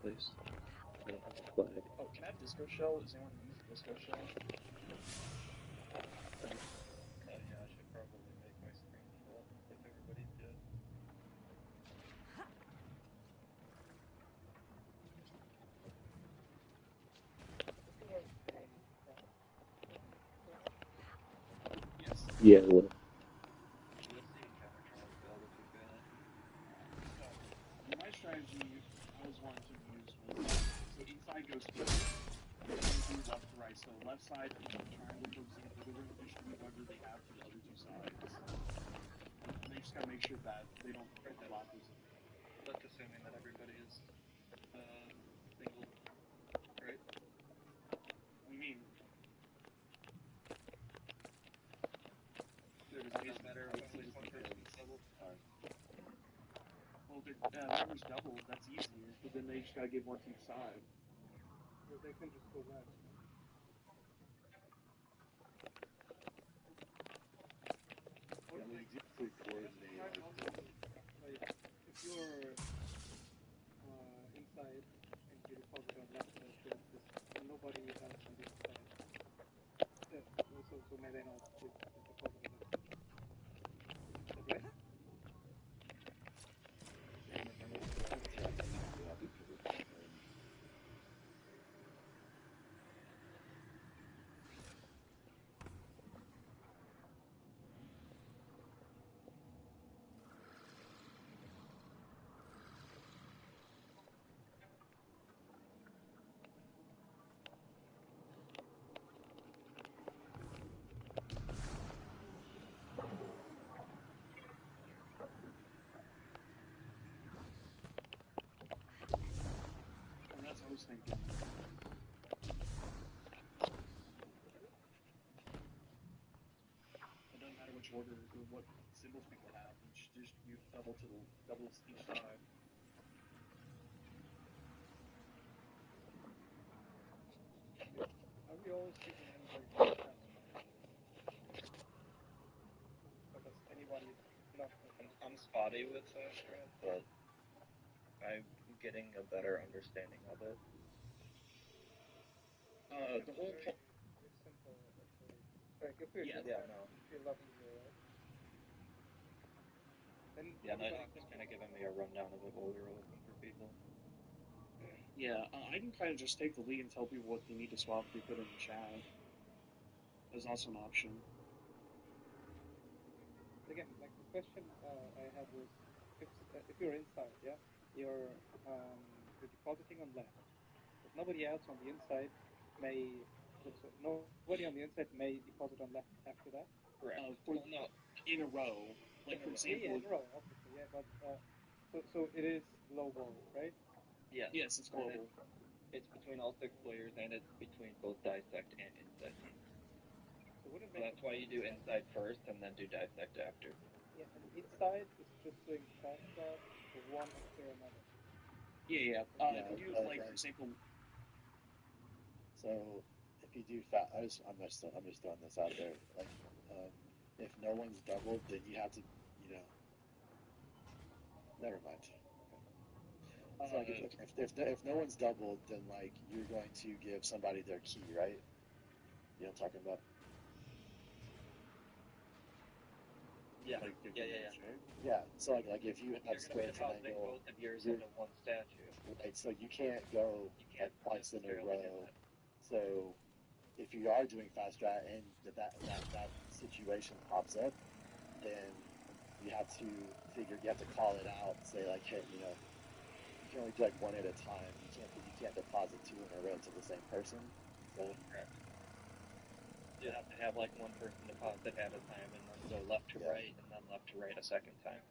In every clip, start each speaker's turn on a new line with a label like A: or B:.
A: please. I don't have a flag.
B: Oh, can I have disco shell? Is anyone use disco shell?
C: Yeah, I should probably make my screen full if everybody's good.
B: Yes.
A: Yeah, well,
C: You'll see counter trials build if you're good.
B: My strategy I was wanting to use was so inside goes first, and then do left to right. So left side triangle, for example, they're going to distribute whatever they have to the other two sides. And they just got to make sure that they don't overlap those.
C: That's assuming that everybody is single, right?
B: What do you mean?
C: Does it always matter if only one person's double?
B: Well, whoever's doubled, that's easier. But then they just got to give one to each side.
D: Or they can just go back.
E: Yeah, we usually coordinate like
D: if you're inside and you deposit on left side, so nobody else on the inside. So may they not deposit on left side. Is that right?
B: And that's what I was thinking. It doesn't matter which order or what symbols people have. You just distribute doubles each side.
D: Are we always keeping anybody from the because anybody not
C: I'm spotty with strat, but I'm getting a better understanding of it.
B: The whole
D: very simple actually. Like if you're
B: Yeah,
C: no.
D: you're loving your right? Then
C: Yeah, no,
D: everybody
C: just kind of giving me a rundown of it while we were looking for people.
B: yeah, I can kind of just take the lead and tell people what they need to swap if they put in the chat. There's also an option.
D: Again, like the question I had was, if you're inside, yeah, you're depositing on left, but nobody else on the inside may. So nobody on the inside may deposit on left after that.
C: Correct.
B: No, in a row. Like for example,
D: in a row, obviously, yeah, but so it is global, right?
C: Yes.
B: Yes, it's global.
C: It's between all 6 players, and it's between both dissect and inside.
D: So wouldn't
C: So that's why you do inside first and then do dissect after.
D: Yeah, and inside is just doing fast strat one after another.
B: Yeah. If you do like for example.
E: So if you do I'm just throwing this out there. Like, if no one's doubled, then you have to, never mind. So like if no one's doubled, then like you're going to give somebody their key, right? You know what I'm talking about?
C: Yeah.
E: Like,
C: Yeah.
E: Yeah. So like if you have
C: You're
E: square
C: depositing
E: triangle,
C: both of yours into one statue.
E: right? So you can't go like twice in a
C: necessarily do
E: row.
C: that.
E: So if you are doing fast strat and that situation pops up, then you have to call it out. Say like, hey, you can only do like one at a time. You can't deposit 2 in a row to the same person. So
C: correct. You have to have like one person deposit at a time and then go left to right and then left to right a second time.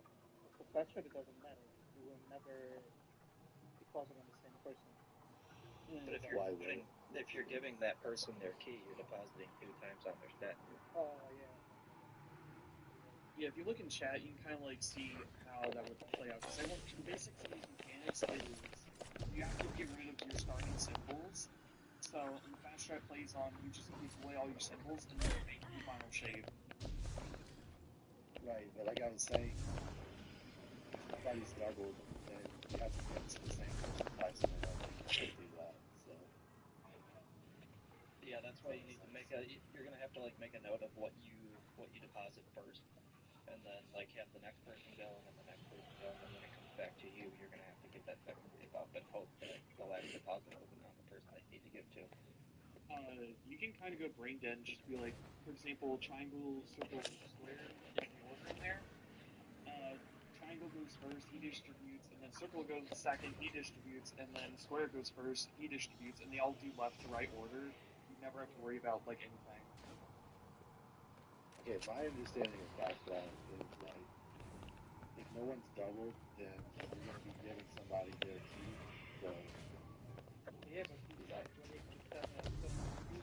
D: For fast strat, it doesn't matter. You will never deposit on the same person.
C: But if you're giving that person their key, you're depositing 2 times on their statue.
D: Oh yeah.
B: Yeah, if you look in chat, you can kind of like see how that would play out. Because the basics of these mechanics is you have to get rid of your starting symbols. So when the fast strat plays on, you just take away all your symbols and then make the final shape.
E: Right, but like I was saying, somebody's doubled, then you have to give it to the same person twice in a row. You can't do that. So
C: Yeah, that's why you need to make a. You're gonna have to like make a note of what you deposit first, and then like have the next person go, and then the next person go, and then when it comes back to you, you're gonna have to give that second tip up and hope that the last deposit wasn't on the person that you need to give to.
B: You can kind of go brain dead and just be like, for example, triangle, circle, square is the order in there. Triangle goes first, he distributes, and then circle goes second, he distributes, and then square goes first, he distributes, and they all do left to right order. You never have to worry about like anything.
E: okay, my understanding of fast route is like if no one's doubled, then you're gonna be giving somebody their key. So
D: Yeah, but you
E: is that
D: need to set a you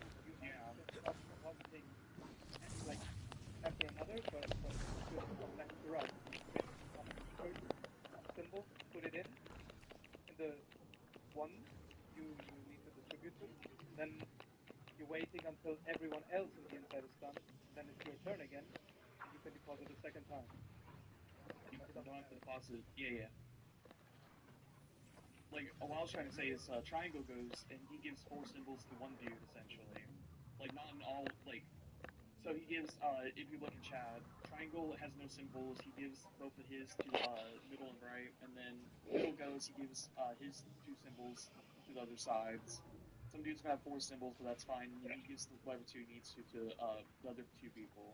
D: have to stop depositing like after another, but just from left to right. First symbol, put it in the one you need to distribute to. Then you're waiting until everyone else on the inside is done. Then it's your turn again, and you can deposit a second time.
B: You don't have to deposit. Yeah. Like what I was trying to say is triangle goes and he gives 4 symbols to one dude essentially. Like not in all like. So he gives, if you look in chat, triangle has no symbols. He gives both of his to middle and right, and then middle goes. He gives his 2 symbols to the other sides. Some dudes have 4 symbols, but that's fine. And then he gives whatever 2 he needs to the other 2 people.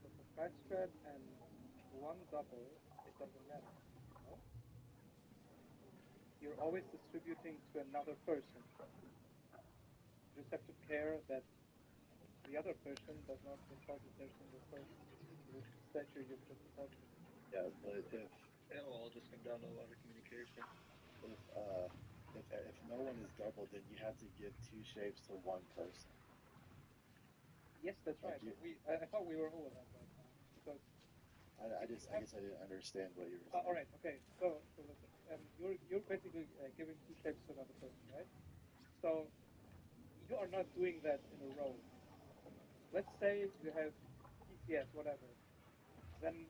D: So for fast strat and one double, it doesn't matter. No? You're always distributing to another person. You just have to care that the other person does not deposit their symbol first to the statue you've just deposited.
E: yeah? But
C: It'll all just come down to a lot of communication.
E: if if no one is doubled, then you have to give 2 shapes to one person.
D: Yes, that's
E: Like
D: right. I thought we were over that right now because
E: I guess I didn't understand what you were saying.
D: all right, okay. So listen, you're basically giving 2 shapes to another person, right? So you are not doing that in a row. Let's say you have TCS, whatever. Then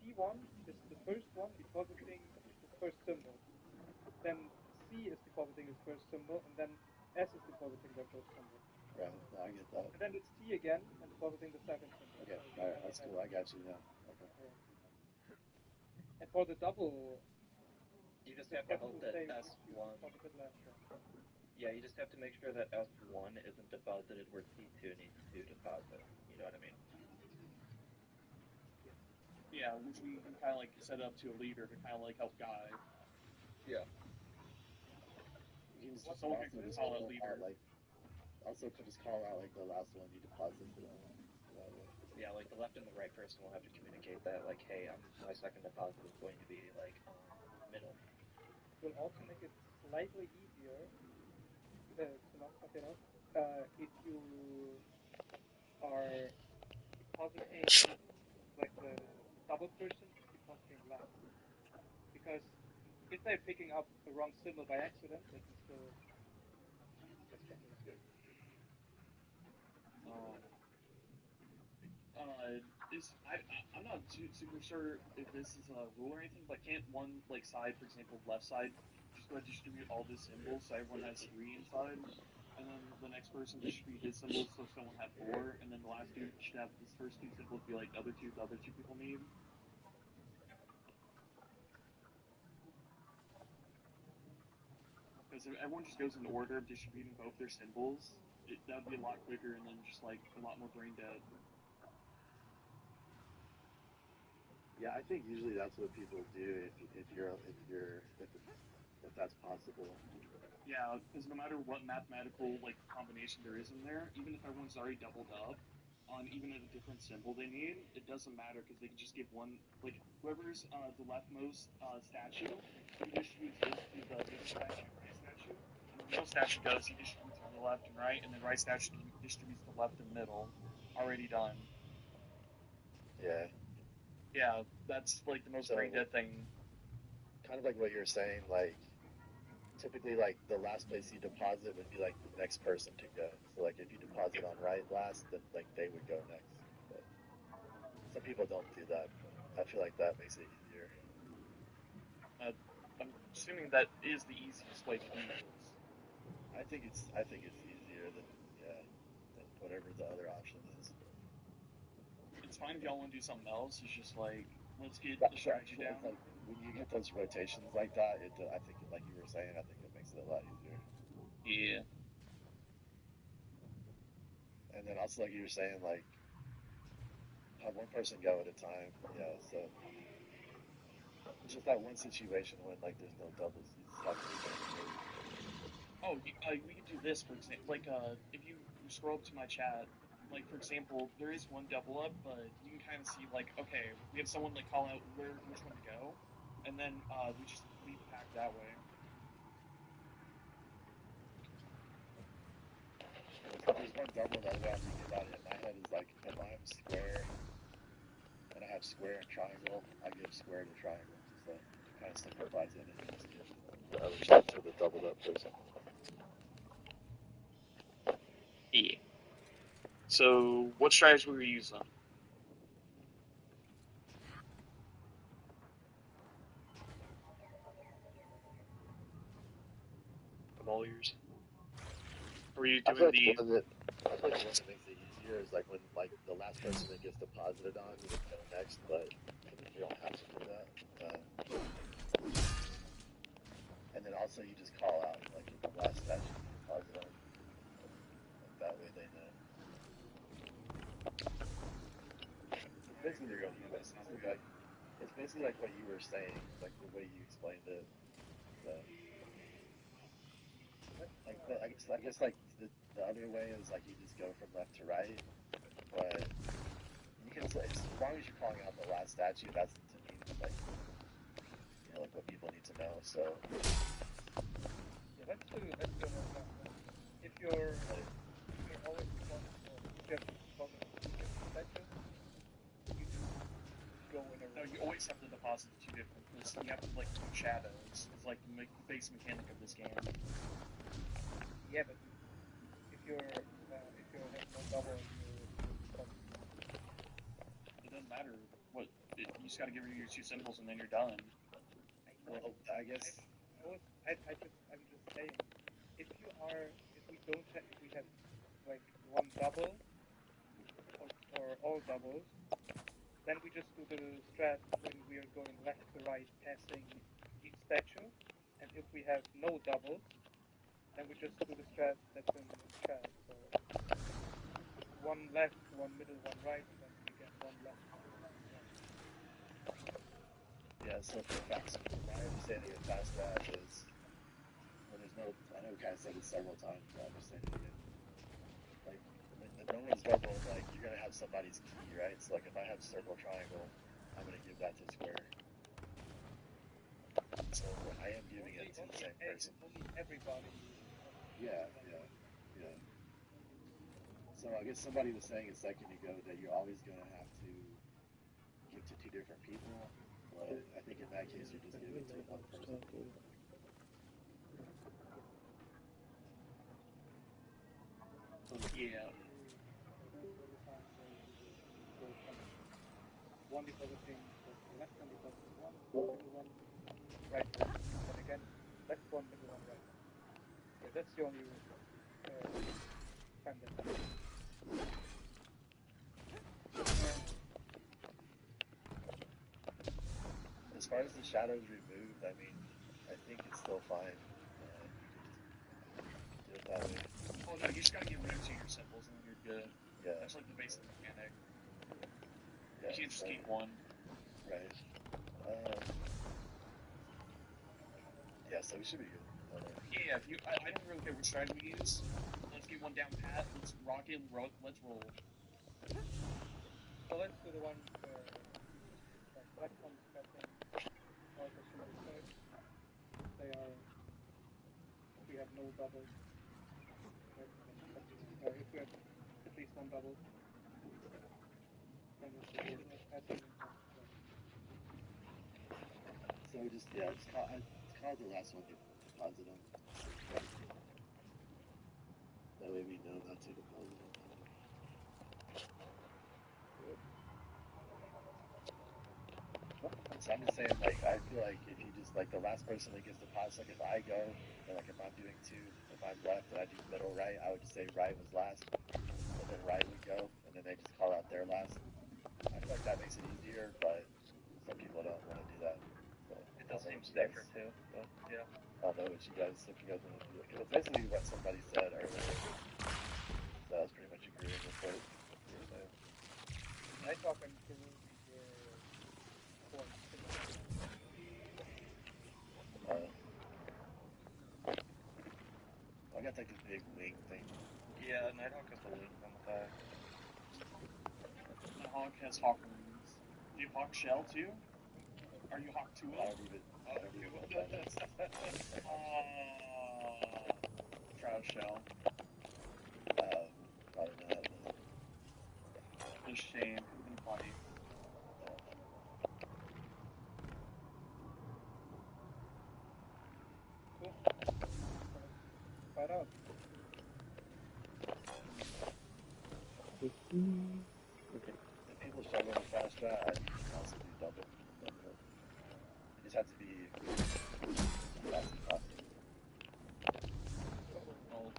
D: T1 is the first one depositing his first symbol. Then C is depositing his first symbol, and then S is depositing their first symbol.
E: Right? No, I get that.
D: And then it's T again and depositing the second symbol.
E: Okay,
D: So
E: all right, that's cool. I got you now. Okay.
D: And for the double,
C: You just have to hope that
D: say
C: S1.
D: deposited last one.
C: Yeah, you just have to make sure that S1 isn't deposited where T2 needs to deposit. You know what I mean?
B: Yeah, which we can kind of like set up to a leader to kind of like help guide.
C: Yeah.
E: You can just
B: So
E: also
B: we
E: just
B: call it
E: call
B: leader.
E: out like just call out like the last one you deposit to them. That way.
C: Yeah, like the left and the right person will have to communicate that, like, hey, my second deposit is going to be like middle.
D: It will also make it slightly easier to not fuck it up if you are depositing like the double person is depositing last, because if they're picking up the wrong symbol by accident, they can still get something.
B: I'm not super sure if this is a rule or anything, but can't one like side, for example, left side, just go ahead and distribute all the symbols so everyone has 3 inside, and then the next person distribute his symbols so someone have 4, and then the last dude should have his first 2 symbols be like the other 2 people need. Because if everyone just goes in order of distributing both their symbols, that would be a lot quicker and then just like a lot more brain dead.
E: Yeah, I think usually that's what people do if that's possible.
B: Yeah, because no matter what mathematical like combination there is in there, even if everyone's already doubled up on even at a different symbol they need, it doesn't matter because they can just give one. Like whoever's the leftmost statue, he distributes his to the middle statue, right statue, and the middle statue goes. He distributes to the left and right, and then right statue distributes to left and middle. Already done.
E: Yeah.
B: Yeah, that's like the most brain dead thing.
E: Kind of like what you're saying, like typically like the last place you deposit would be like the next person to go. So like if you deposit on right last, then like they would go next. But some people don't do that. But I feel like that makes it easier.
B: I'm assuming that is the easiest way to do this.
E: I think it's easier than than whatever the other option is.
B: It's fine if y'all want to do something else. It's just like, let's get
E: But
B: the strategy
E: it's
B: down.
E: like when you get those rotations like that, I think like you were saying, I think it makes it a lot easier.
B: Yeah.
E: And then also like you were saying, like have one person go at a time. Yeah, so it's just that one situation when like there's no doubles, you just have to be careful.
B: Oh, we could do this, for example. Like, if you scroll up to my chat, like, for example, there is one double up, but you can kind of see, like, okay, we have someone, like, call out which one to go, and then, we just lead the pack that way.
E: There's one double that way I'm thinking about it in my head is like if I'm square and I have square and triangle, I give square to triangle. So it kind of simplifies it and you just give the other side to the doubled up person.
B: Yeah. So, what strategy were you using? I'm all ears. Were you
E: I feel
B: doing
E: like
B: the...
E: one that I feel like one that makes it easier is like when like the last person that gets deposited on would go next, but you don't have to do that. And then also you just call out like the last statue you deposit on. Like that way they know. It's basically like it's basically like what you were saying, like the way you explained it. So, like I guess like the other way is like you just go from left to right, but you can say as long as you're calling out the last statue, that's to me like like what people need to know. So
D: Yeah, let's do an example. If you're always deposit, if you have to deposit two different statues, you just go in a
B: No,
D: row.
B: you always have to deposit two different, because you have to, like, do shadows. It's like the base mechanic of this game.
D: Yeah, but if you have no double, you deposit.
B: It doesn't matter what... you just gotta give her your two symbols, and then you're done.
E: well, I guess
D: I'm just saying, if we have like one double or all doubles, then we just do the strat when we are going left to right, passing each statue. And if we have no doubles, then we just do the strat that's in chat. So one left, one middle, one right, and then again one left, one right.
E: yeah. So for fast, my understanding of fast strat is when there's no. I know we kind of said it several times, but I'll just say it again. Like when no one's double, like you're gonna have somebody's key, right? So like if I have circle triangle, I'm gonna give that to square. So I am giving it to the same person.
D: Only everybody.
E: Yeah, yeah, yeah. So I guess somebody was saying a second ago that you're always gonna have to give to two different people, but I think in that case you're just giving to one person.
B: Yeah.
D: Go from one depositing left one depositing one, middle one, right one, and again left one, middle one, right one. Yeah, that's the only time that happens.
E: As far as the shadows removed, I mean, I think it's still fine. You can do it that way.
B: Oh no, you just gotta get rid of two of your symbols, and then you're good.
E: Yeah.
B: That's like the basic mechanic.
E: Yeah,
B: You can't just
E: so,
B: keep one.
E: right. Yeah, so we should be good.
B: Yeah, if you, I don't really care which strategy we use. Let's get one down pat. Let's rock it. Let's roll.
D: So let's do the one like left one is passing all the symbols first. They are if we have no doubles. Right? If we have at least one double, then it's passing.
E: So just call it the last one. deposit them. That way we know not to deposit them. So I'm just saying, like, I feel like if you just, like, the last person that gets deposit, like, if I go, and, like, if I'm doing two, if I'm left and I do middle right, I would just say right was last, and then right would go, and then they just call out their last. I feel like that makes it easier, but some people don't want to do that. So,
C: It does seem safer too, but yeah.
E: I don't know what you guys, if you guys want to do it. Because it's basically what somebody said earlier. So I was pretty much agreeing with what you were saying.
D: I talk and through your point.
E: I got like this big wing thing.
C: Yeah, Nighthawk has the wings on the back.
B: The Hawk has Hawk wings. Do you have Hawk Shell too? Are you Hawk
E: I
B: 2?
E: don't even know what that is.
B: Shroud Shell.
E: Probably not.
B: The shame. Could've been funny.
D: Cool. Find out.
A: Okay.
E: If people struggle with fast draw, I can also do double. It just has to be fast as possible.
B: Well,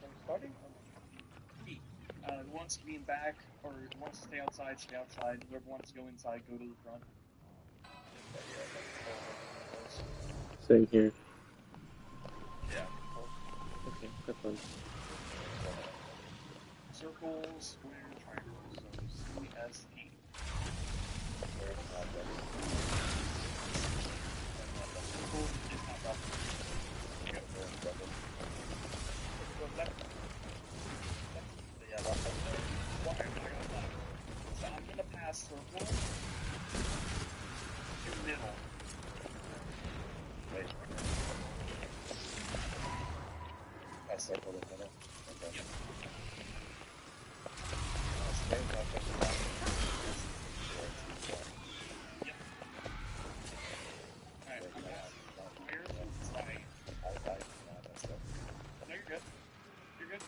D: Are we starting?
B: who wants to be in back or who wants to stay outside, stay outside. Whoever wants to go inside, go to the front.
A: Same here.
C: Yeah.
A: Okay, have fun.
B: Circle, square, triangle. So CST. Circle is not double. Go left.
C: Yeah, that's
B: Why am I going left? So I'm gonna pass circle to middle.
E: Wait. I circled the middle. Okay.
B: Yep.
E: Stay in touch with the back.
B: Yep. Alright, I'm passing. Where's the side? No, you're good. You're good.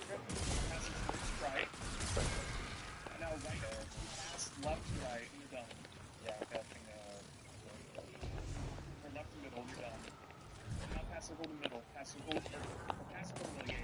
B: Passing to right. And now right over to pass left to right, and you're done.
C: yeah, I'm passing
B: Or left to middle, you're done. Now pass circle to middle. Pass circle to middle, yeah.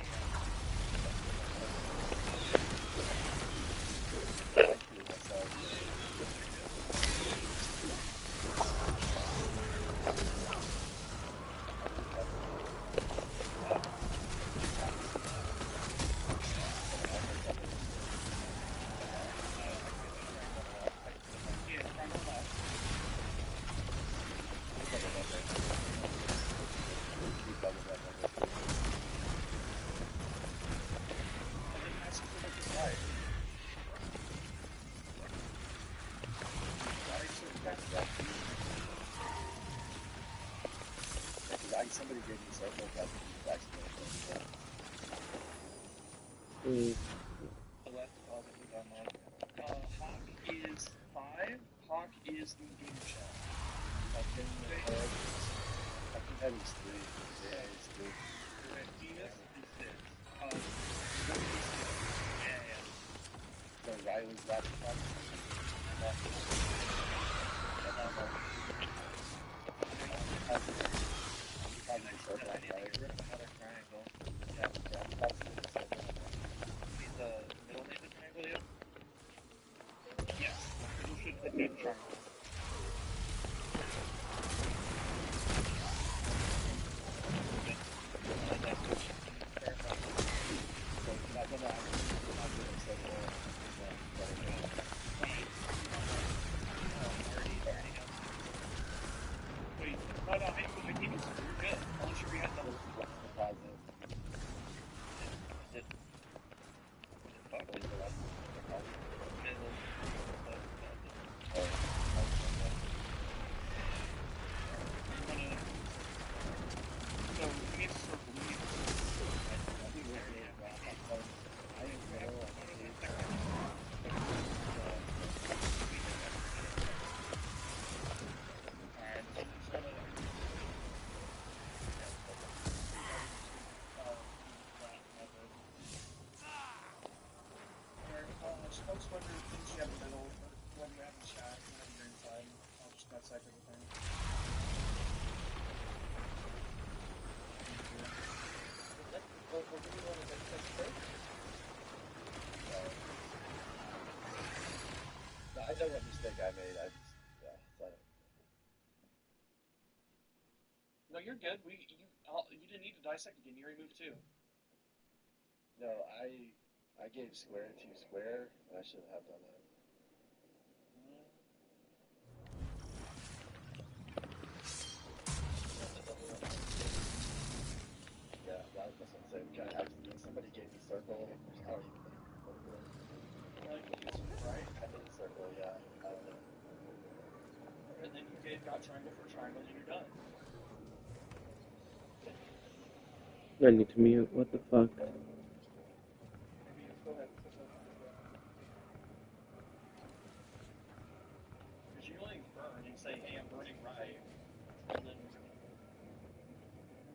B: Yeah, triangle left. And then pass circle to right. Right, circle back to left.
E: Somebody gave me circle, but I accidentally.
C: the last deposit was on that.
B: Hawk is 5. Hawk is the game shell.
E: I think that is 3. Yeah, it's 3.
B: Venus is 6. What is 6? Yeah.
E: So right was left.
C: I need to get rid of another triangle. Yeah, need the middle need the triangle yet?
B: Yes. You should put that triangle. Wait, no, I think you're good. Unless you re-had them.
C: Middle.
B: side of the thing.
C: What do you want to dissect first?
E: No, I know what mistake I made. I just, yeah, so.
B: No, you're good. You didn't need to dissect again. You already moved 2.
E: No, I gave square to square, and I shouldn't have done that. Yeah, that's what I'm saying. Somebody gave me circle. I don't even know what it was.
B: Right?
E: I did circle, yeah. I don't know.
B: And then you got triangle for triangle, and you're done.
A: I need to mute. What the fuck?
D: Maybe you still have symbols on the ground.
B: Because you only burn and say, hey, I'm burning right. And then,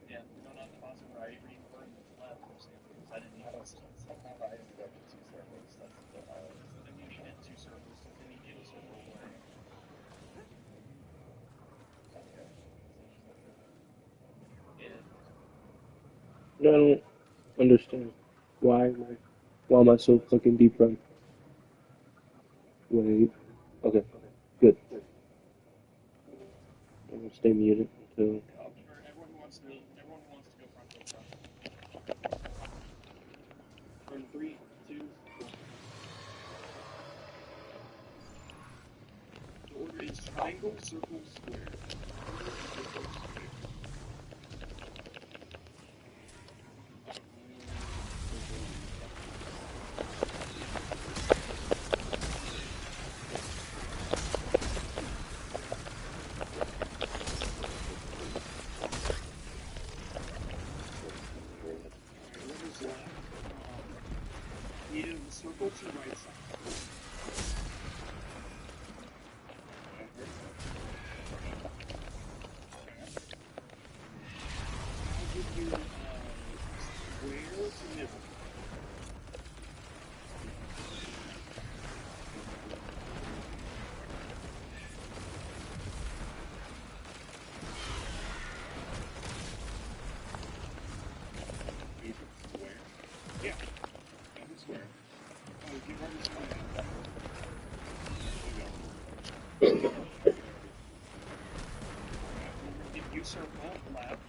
B: yeah, no, not deposit right, or you burn left, for example, because I didn't need to.
E: Somehow I ended up with 2 circles. That's what I was.
B: Then you needed 2 circles, because then you get a circle away.
E: Okay.
B: Yeah.
A: No, I don't understand. Why am I so fucking deep run? Wait. Okay. Good. I'm gonna stay muted until.
B: Everyone who wants to go front, go front. In 3, 2, 1. The order is triangle, circle, square. Circle, square. Circle to right side. I'll give you square to middle. Square? Yeah. Square. Oh, give one this one. If you circle left,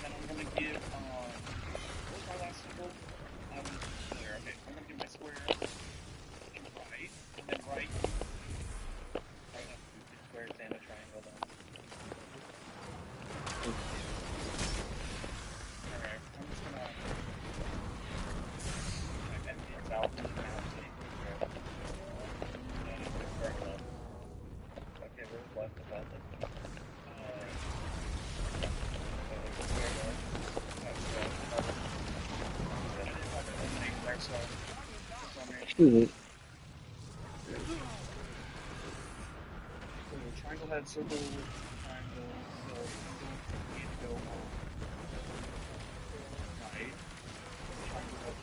B: then I'm gonna give what was my last symbol? Square. Okay, I'm gonna give my square to right, and then right.
C: I have 2 squares and a triangle then.
B: Alright, I'm just gonna empty it out and now
C: Okay, where's left of that then?
B: Triangle head, circle, triangle, so you need to go right. Triangle head.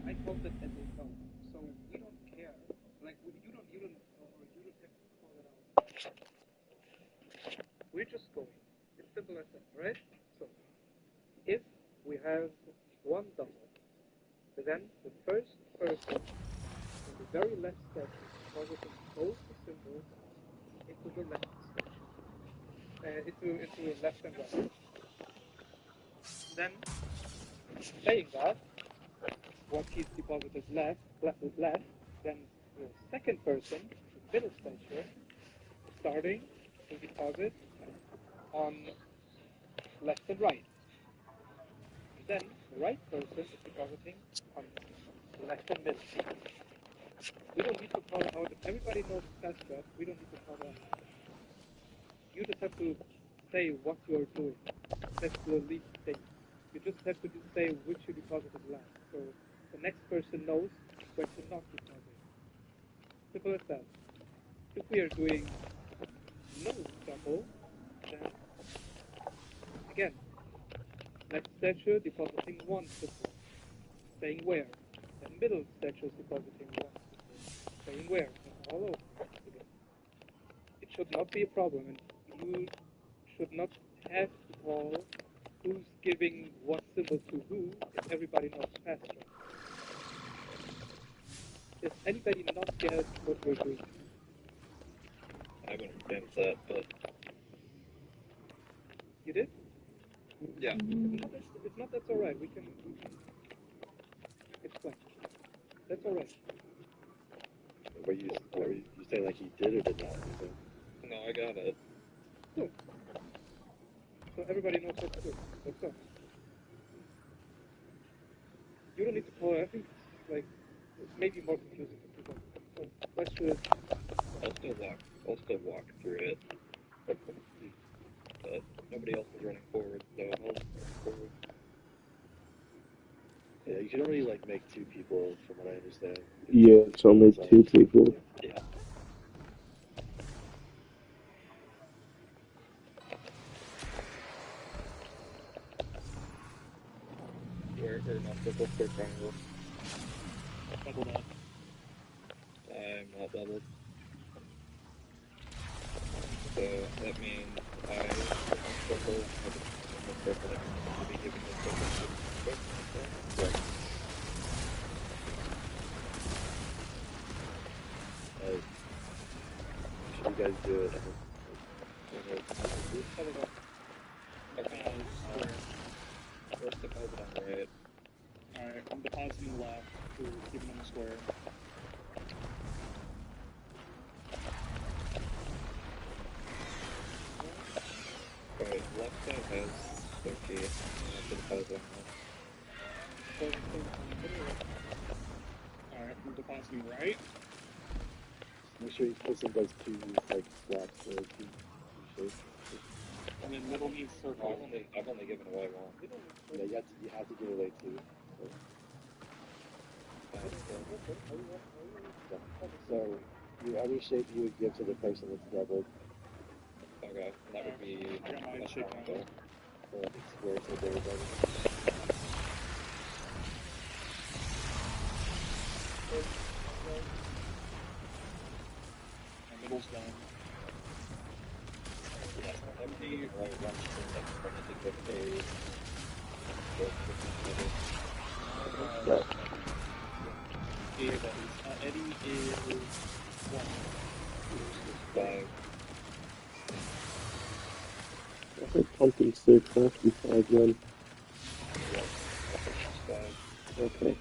D: I called it as a no, so we don't care. Like you don't have to call it out. We're just going. It's simple as that, right? So if we have one double, then the first person on the very left section positing both the symbols into the left section, into left and right. Then, saying that, once he's deposited left, then the second person, the middle station, starting to deposit on left and right. And then the right person is depositing on left and middle. We don't need to call it out. If everybody knows fast strat, we don't need to call it out. You just have to say what you are doing. That's the least thing. You just have to say which you deposited last. So the next person knows where to not deposit. Simple as that. If we are doing no double, then again, left statue depositing one symbol. Saying where? And middle statues depositing one. Saying where? And all over again. It should not be a problem, and you should not have to call who's giving what symbol to who if everybody knows fast track. Does anybody not get what we're doing?
C: I wouldn't understand that, but
D: You did?
C: yeah.
D: It's not that's alright. We can explain. That's alright.
E: Were you saying like he did or did not?
C: No, I got it.
D: Good. So everybody knows what to do. Let's go. You don't need to call. I think it's like maybe more confusing to people. So let's do it.
C: I'll still walk through it. But nobody else is running forward, so I'll run forward.
E: Yeah, you can only like make 2 people, from what I understand.
A: Yeah, it's only 2 people.
C: Yeah. Where not double for triangle.
B: Doubled up.
C: I'm not doubled. So that means I double to be giving this double to
E: Right. Should you guys do it?
C: First deposit on the right.
B: Alright, I'm depositing left to keep him in the square.
C: Alright, left side has 50. I have to deposit on that.
B: Alright, I'm depositing right.
E: Make sure he's pushing those 2 like slots for 2 shapes.
B: And then middle needs circle.
C: I've only given away one.
E: Yeah, you have to give away 2. So your other shape you would give to the person that's doubled.
C: Okay, and that would be
B: I got my shape now.
E: So square to everybody.
B: My middle's done.
C: empty right one to give a
B: Eddie is 1.
C: 5.
A: I think pumpkin 6 has to be 5 then. Okay.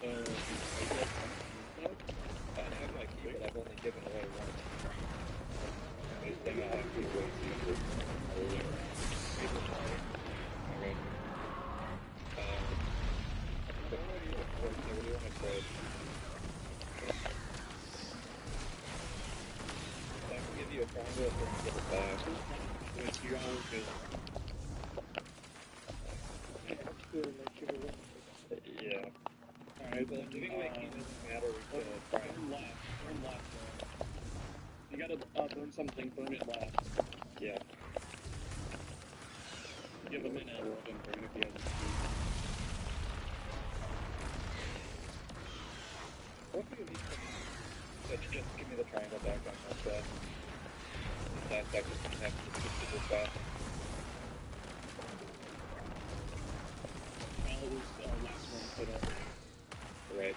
C: I have my key, but I've only given away one. I think I have to wait to alright. What do you want to say? I can give you a triangle if you want to give it back.
B: Which you always do.
C: Yeah.
B: Alright,
C: Well, giving away key doesn't matter.
B: burn left. Burn left. You gotta burn something, burn it left.
C: Yeah.
B: Give a minute, and burn if you have
D: What do you need?
C: So just give me the triangle back on that side. That just have to keep this back.
B: Well, it was last one put up.
C: Right.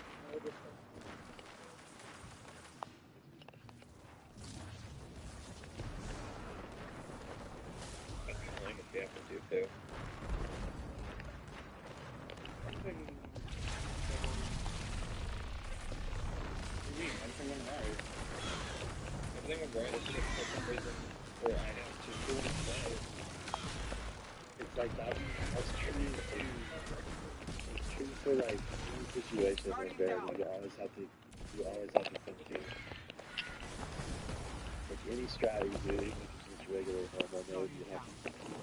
C: That's annoying if you have to do too.
B: Everything went right.
C: Everything went right, it's just for some reason where I have to do it today.
E: It's like that's true too. It's true for like any situation in Barely. You always have to think too. Like any strategy, even if it's just regular normal mode, you have to think too.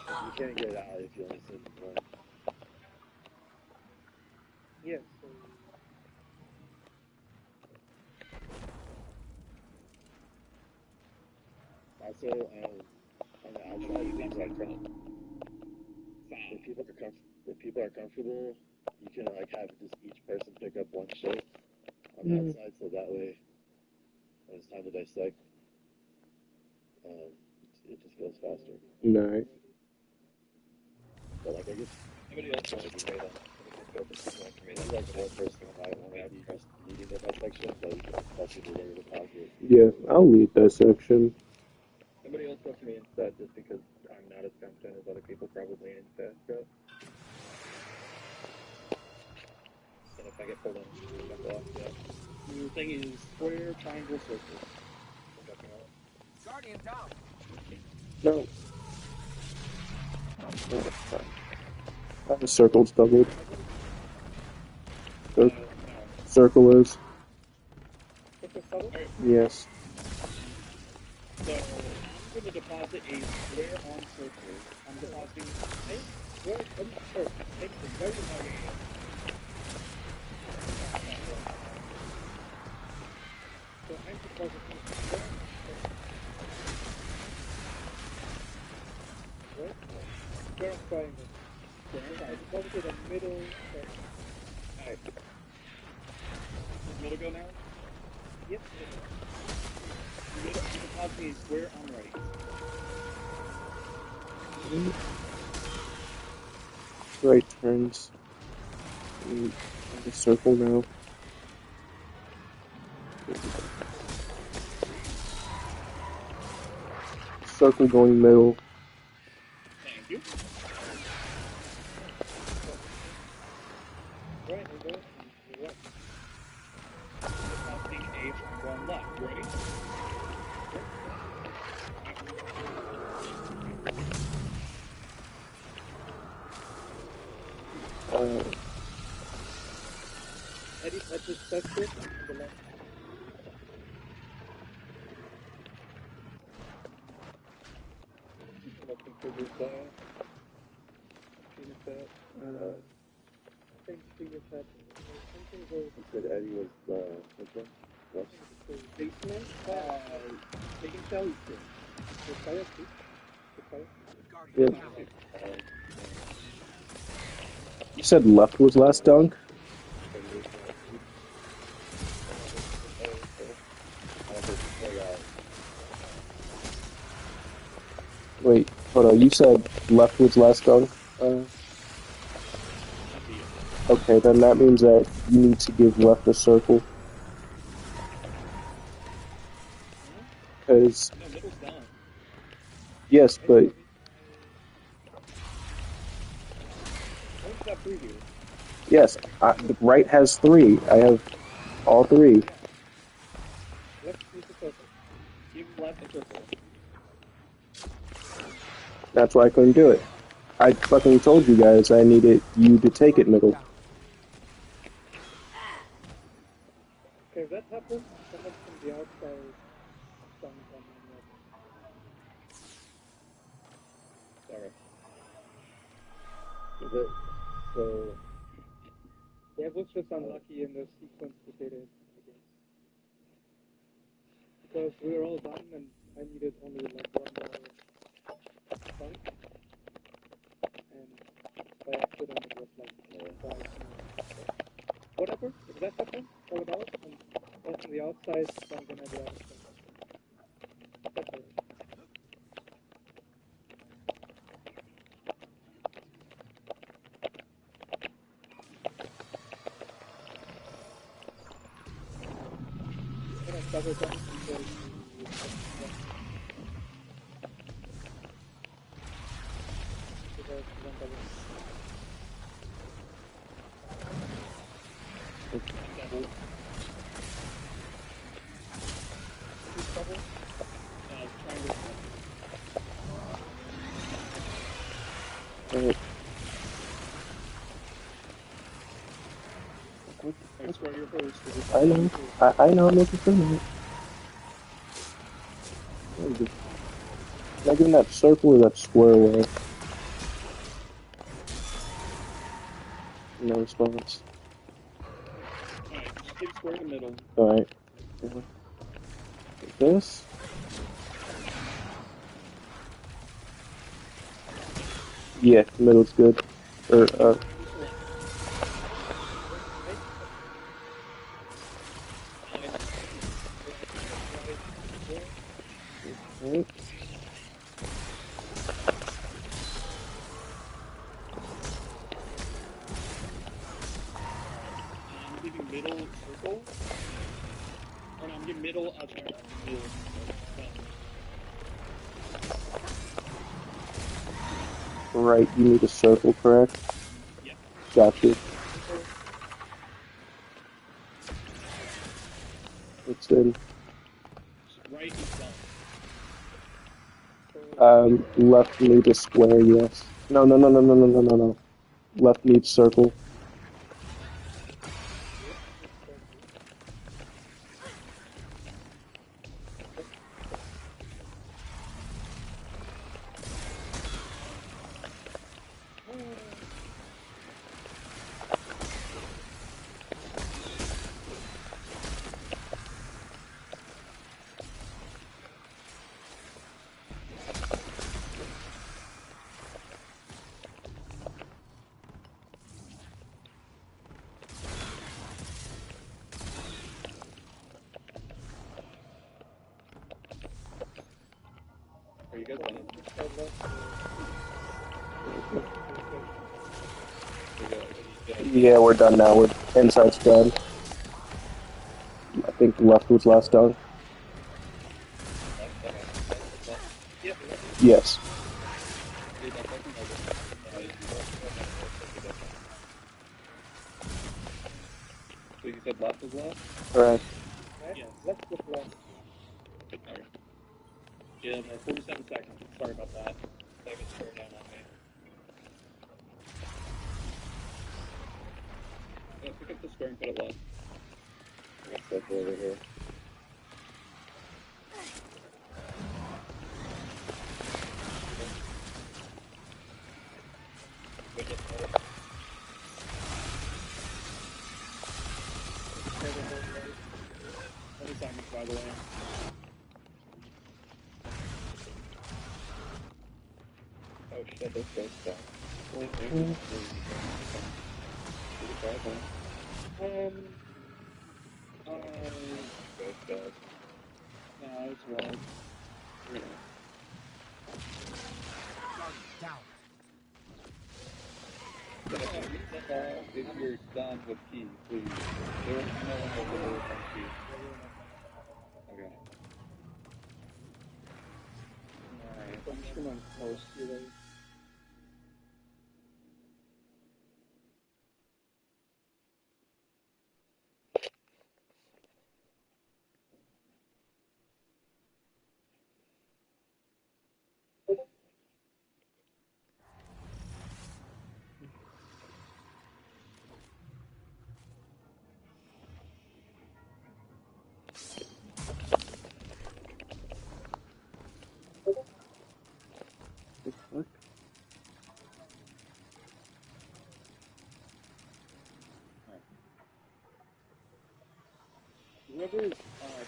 E: You can't get it out if you only send one.
D: Yes. So
E: Also, on the outside, if people are comfortable, you can like have just each person pick up one shape on the outside, so that way when it's time to dissect, it just goes faster.
A: No.
E: But like I guess
C: Anybody else want to be made
E: maybe like one person might want to be just leading the dissection, but you can possibly later deposit.
A: Yeah, I'll lead dissection.
C: Somebody else wants me instead, just because I'm not as competent as other people probably in fast draft. And if I get pulled in, jump off. Yeah.
B: Your thing is square, triangle, circle.
C: Jumping off.
F: Guardian down.
A: No. The circle's doubled.
B: No.
A: Circle is.
D: What's the subtle?
A: Yes.
B: So I'm going to deposit a square on circle. I'm depositing.
D: Where? Sorry. Take the guardian down. So I'm depositing square. Right? Square on triangle. I deposited a middle.
B: Alright. Middle go now?
D: Yep.
B: You're depositing a square on right.
A: Right turns. The circle now. Circle going middle.
B: Thank you.
D: Right, and go. And right.
B: Depositing a triangle on left. Ready?
D: Eddie, I just touched it. The left.
C: Let's configure that.
D: Finish that. Thanks, finish that. Something goes.
E: You said Eddie was which one? What?
B: Basement. Taking Shelly stick.
D: The fire, please. The fire.
A: Yeah.
F: Guardian down.
A: You said left was last dunk? Wait, hold on. You said left was last dunk? Okay, then that means that you need to give left a circle. Because,
B: No, middle's done.
A: yes, but
B: What's that preview?
A: yes, the right has 3. I have all 3.
D: Left is the circle.
B: Give left a circle.
A: That's why I couldn't do it. I fucking told you guys I needed you to take it middle.
D: Okay, if that happens, someone from the outside comes on my net.
E: Sorry. Is it so?
D: Yeah, it was just unlucky in the sequence that they did, I guess. Because we were all done and I needed only like one more dunk. And by accident it was like 5 more. Whatever, if that happens, call it out. And also on the outside, so I'm gonna do other stuff. That's all. I'm gonna double dunk because one double.
B: Double.
D: This double.
B: Triangle.
A: Alright.
B: Alright, square your first.
A: I know. I know I'm looking for that. Can I give him that circle or that square away? No response.
B: Alright, just give square in the middle.
A: Alright. Like this. Yeah, middle's good. Or,
B: Move to left.
A: right.
B: I'm giving middle circle. Or no, I'm giving middle middle.
A: Right, you need a circle, correct?
B: Yeah.
A: Gotcha. It's in.
B: Right is done.
A: Left need a square, yes. No. Left needs circle.
C: Are you guys done?
A: Yeah, we're done now. We're inside's done. I think left was last done. Yes.
C: So you said left was left?
A: Correct.
B: Yes.
D: Let's go left.
B: Alright. Yeah, 47 seconds. Sorry about that. That was square down on me.
C: Yeah, pick up the square and put it left. I got circle over here.
B: Seconds, by the way.
C: Oh shit, this goes down.
B: No, it's wrong.
C: If you're done with key, please. There is no one over there with key. Okay.
B: Alright, I'm just gonna post you there. Whoever's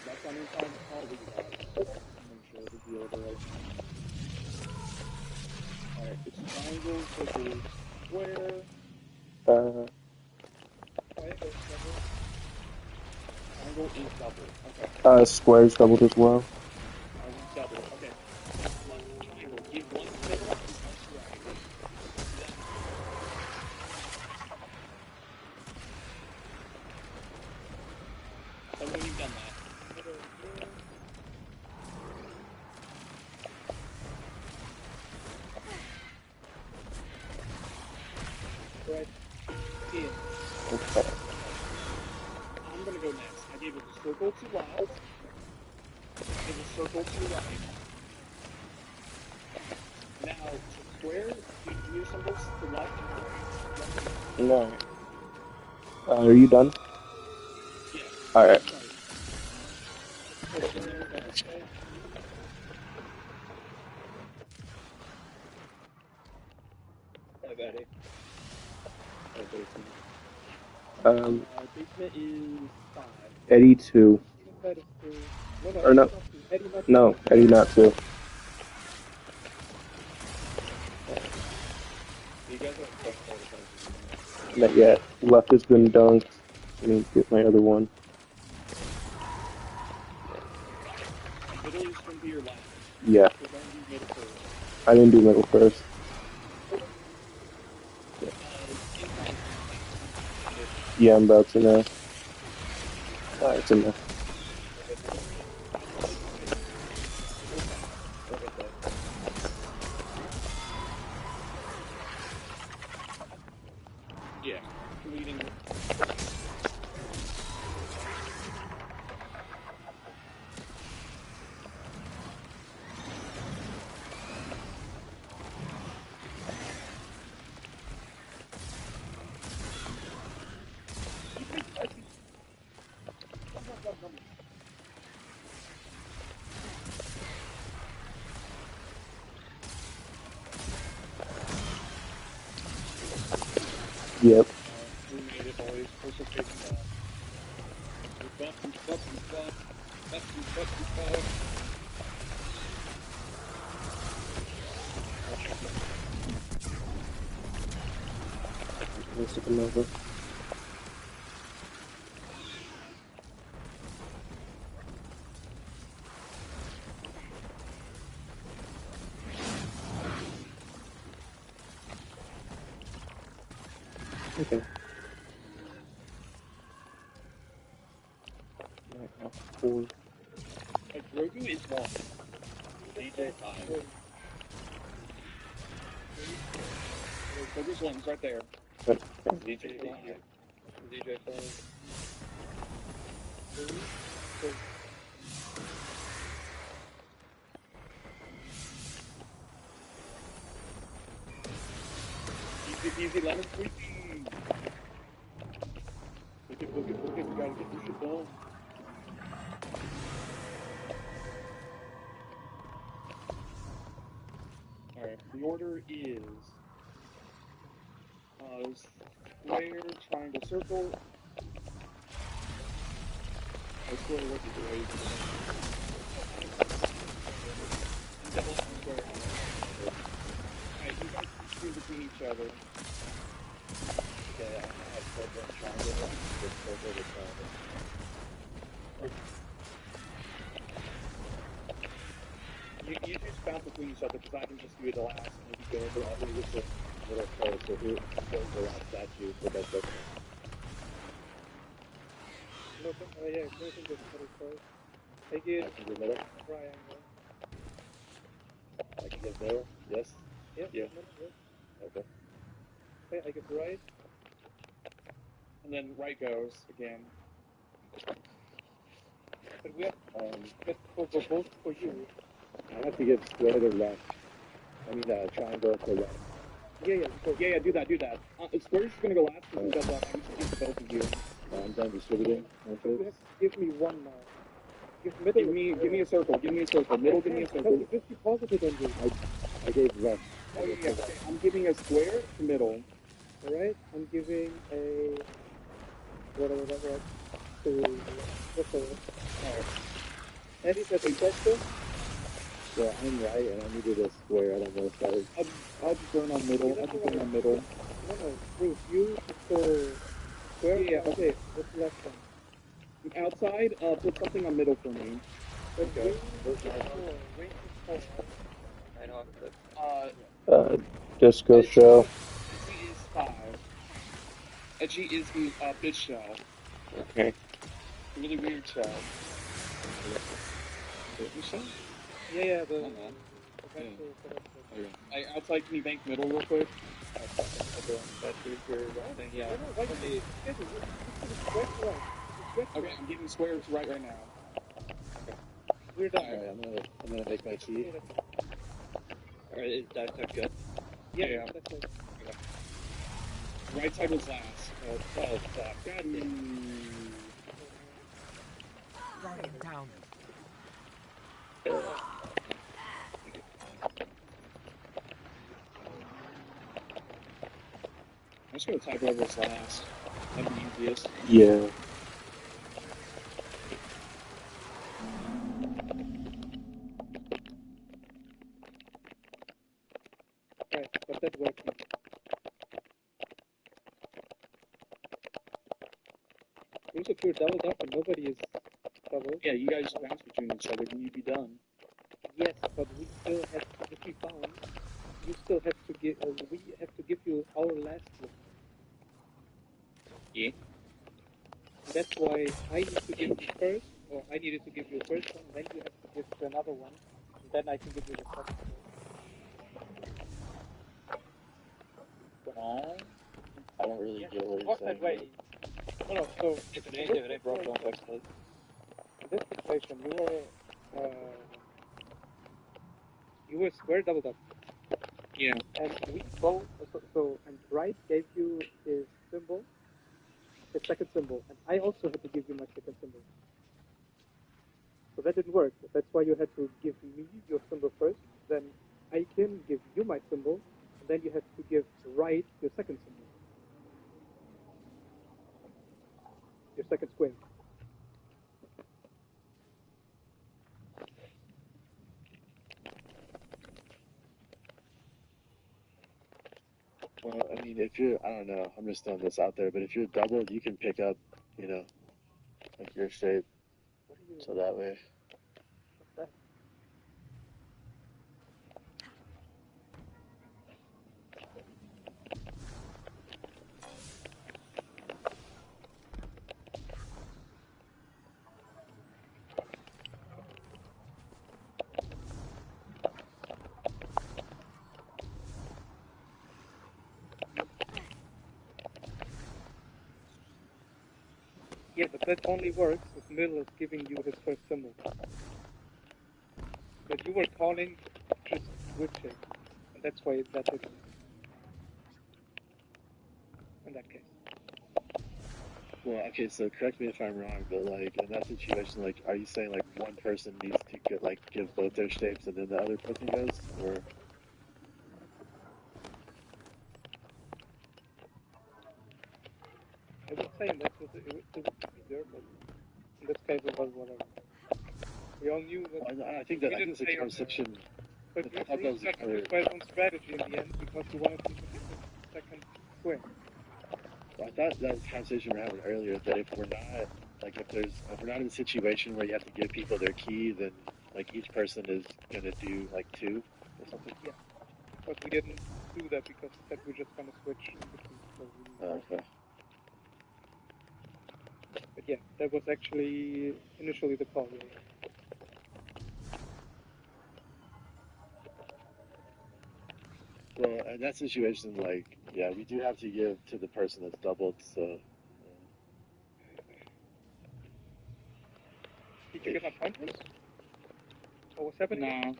B: left on inside, I'll leave that. Make sure the deal right. Alright, it's triangle, circle, square. Triangle is double. Okay.
A: Square's doubled as well.
B: Double. Okay. Triangle. Give one to middle and one to right. Tell me when you've done that.
D: Right. In.
A: Okay.
B: I'm gonna go next. I gave it a circle to left. I gave a circle to right. Now, to square, do your symbols to left and right.
A: No. Are you done?
B: Yeah.
A: Alright.
C: Hi, Betty.
B: Basement is 5.
A: Eddie 2. Or no. No, Eddie not 2.
D: guys are so close.
A: Not yet. Left has been dunked. I need to get my other one.
B: Middle is going to be your last.
A: Yeah.
B: So don't do middle first.
A: I didn't do middle first.
B: Inside.
A: Yeah, I'm about to now. Alright, it's in there.
B: Yeah. Leading.
A: Yep.
B: We made it, boys. We're just facing that. We bumped.
A: Let's look them over. Okay. Right now, 4.
B: Like, Grogu is 1. DJ 5. Grogu's 1. He's right there.
A: Okay.
C: DJ 5. DJ 5.
B: Easy, lemon squeaky. Look it, we gotta get this shit done. Alright, the order is square, triangle, circle. I swear what is the way double square. Alright, you guys can choose between each other.
E: Okay, I have circle and triangle. Just circle with triangle.
B: You just bounce between each other because I can just do it the last and if you go
E: I'm gonna get the middle first. So who goes the last statue for that second?
D: No, yeah, closing the middle first. I get
E: I can do middle.
D: triangle.
E: I can get middle. Yes.
D: Yeah,
B: Yeah.
D: middle, yes.
E: Okay.
D: Okay, I get right.
B: and then right goes again.
D: But we have just for both for you.
E: I have to get square to left. I mean, triangle to left.
B: Yeah, do that. Square's just gonna go last because he does that. I'm just gonna both of you.
E: I'm done distributing.
D: You have to give me one now. Give middle.
B: Give me a circle. Middle, give me a circle.
D: No, just deposit it on you.
E: I gave left.
B: Oh yeah, okay. I'm giving a square to middle.
D: Alright? I'm giving a whatever that was to what's the word?
B: Alright.
D: Eddie says a sector.
E: So I'm right, and I needed a square. I don't know if that was.
B: I'll just burn on middle.
D: No, Bruce, you should go square.
B: Yeah, okay.
D: What's the left one?
B: Outside, put something on middle for me.
E: Okay.
D: Range is 4.
A: Disco show.
B: Edgy is 5. Edgy is the bitch shell.
A: Okay.
B: Really weird shell. Shell?
D: Yeah, the
B: outside, can you bank middle real quick?
C: Yeah.
B: Okay, I'm giving squares right now.
D: We're done.
E: Alright, I'm gonna make my key.
C: Alright, is that good?
B: Yeah.
D: That's it.
B: Right side was last.
C: Oh, fuck.
B: God,
F: Guardian down.
B: I'm just gonna type whoever's last. That'd be easiest.
A: Yeah.
D: Right, but that working. think if you're doubled up and nobody is doubled,
B: Yeah, you guys bounce between each other, then you'd be done.
D: yes, but we still have, if we bounce, you still have to give, we have to give you our last one.
B: Yeah.
D: And that's why I need to give you first, or I needed to give you a first one, then you have to give to another one, and then I can give you the second one.
B: Well,
E: I don't really get what you're
D: Walk
E: saying.
D: that way. No, so
C: If it ain't broke, don't fix it.
D: in this situation, you were square doubled up,
B: yeah.
D: and we both, and Wright gave you his symbol, his second symbol, and I also had to give you my second symbol. So that didn't work. That's why you had to give me your symbol first, then I can give you my symbol, and then you have to give Wright your second symbol. Your second square.
E: Well, I mean, if you're, I don't know, I'm just throwing this out there, but if you're doubled, you can pick up, you know, like your shape,
D: What are you?
E: so that way.
D: What's that? Yeah, but that only works if Mill is giving you his first symbol. But you were calling just switching, and that's why that didn't work. In that case.
E: Well, okay, so correct me if I'm wrong, but like in that situation, like, are you saying like one person needs to get like give both their shapes and then the other person goes, or?
D: I would say that it would be easier, but in this case it was whatever. We all knew that.
E: I think that I think it's a conversation.
D: But
E: I thought that was
D: got confused by his own strategy in the end because he wanted him to get the second square.
E: I thought that was a conversation we were having earlier, that if we're not like if we're not in a situation where you have to give people their key, then like each person is gonna do like two or something.
D: Yeah. But we didn't do that because we said we're just gonna switch in between. So
E: Okay.
D: But yeah, that was actually initially the call. Yeah.
E: Well, in that situation, like, yeah, we do have to give to the person that's doubled. So.
D: Did you get my point? What was happening?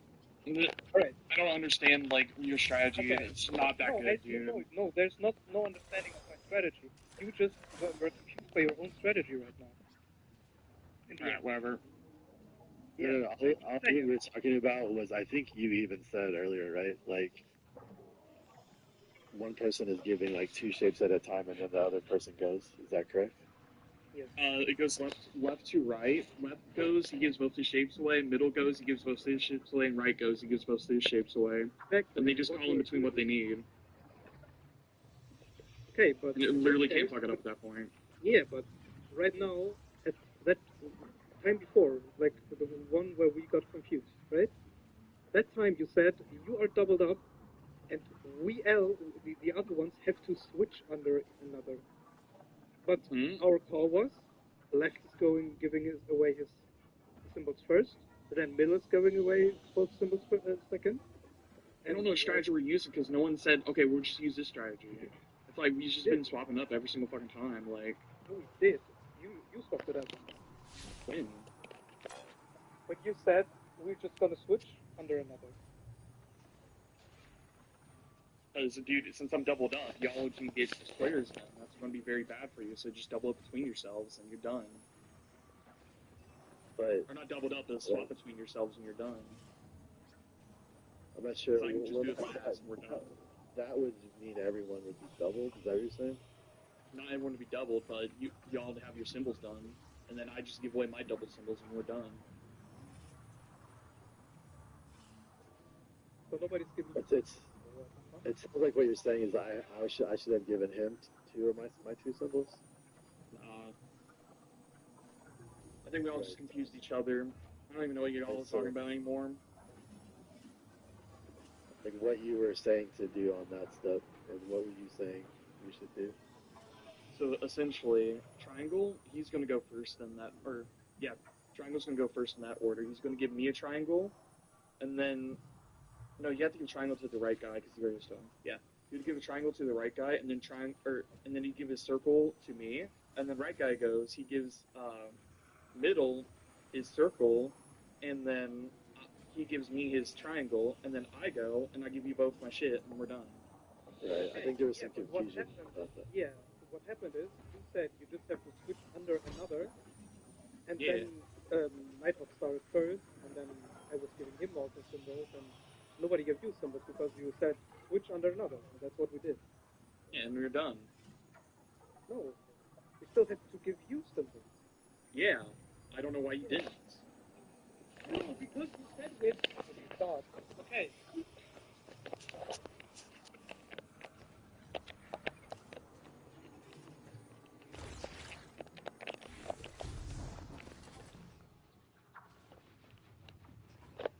B: No.
D: Alright.
B: I don't understand, like, your strategy.
D: Okay.
B: It's not that good, dude.
D: No, there's no understanding of my strategy. You just were confused by your own strategy right now.
B: Alright, whatever.
E: Yeah. No, all we were talking about was, I think you even said earlier, right? Like, one person is giving like two shapes at a time, and then the other person goes. Is that correct?
D: Yes.
B: It goes left to right. Left goes, he gives both his shapes away. Middle goes, he gives both his shapes away. And right goes, he gives both his shapes away.
D: Exactly.
B: And they just call in between what they need.
D: Okay, but
B: And it literally can't fuck it up at that point.
D: Yeah, but right now, at that time before, like the one where we got confused, right? That time you said you are doubled up, and the other ones have to switch under another. But our call was left is giving away his symbols first, then Miller's giving away both symbols second.
B: I don't know what strategy we're using because no one said, okay, we'll just use this strategy. It's like we've just been swapping up every single fucking time. Like,
D: no, we did. You swapped it up.
B: When?
D: When you said we're just gonna switch under another.
B: Because, dude, since I'm doubled up, y'all can get squares then. That's going to be very bad for you. So just double up between yourselves and you're done.
E: But
B: or not doubled up, but swap between yourselves and you're done.
E: I'm not sure.
B: So I can just do it fast and we're done.
E: That would mean everyone would be doubled. Is that what you're saying?
B: Not everyone to be doubled, but y'all to have your symbols done, and then I just give away my double symbols and we're done.
D: So nobody's giving.
E: It sounds like what you're saying is I should have given him two of my two symbols.
B: I think we all just confused each other. I don't even know what you all was talking about anymore.
E: Like what you were saying to do on that stuff, and what were you saying we should do?
B: So essentially, triangle, he's gonna go first in that, or yeah, triangle's gonna go first in that order. He's gonna give me a triangle, and then, no, you have to give triangle to the right guy because he already done. Yeah, you'd give a triangle to the right guy, and then and then he'd give his circle to me, and then right guy goes, he gives middle his circle, and then he gives me his triangle, and then I go, and I give you both my shit, and we're done.
E: Right. I think there was some
D: but what
E: confusion
D: happened,
E: about that.
D: yeah, what happened is, you said you just have to switch under another, and
B: Yeah.
D: then Nighthawk started first, and then I was giving him also symbols, and nobody gave you symbols because you said switch under another, and that's what we did.
B: Yeah, and we're done.
D: No, we still had to give you symbols.
B: Yeah, I don't know why you didn't.
D: No, because you said with what you thought. Okay.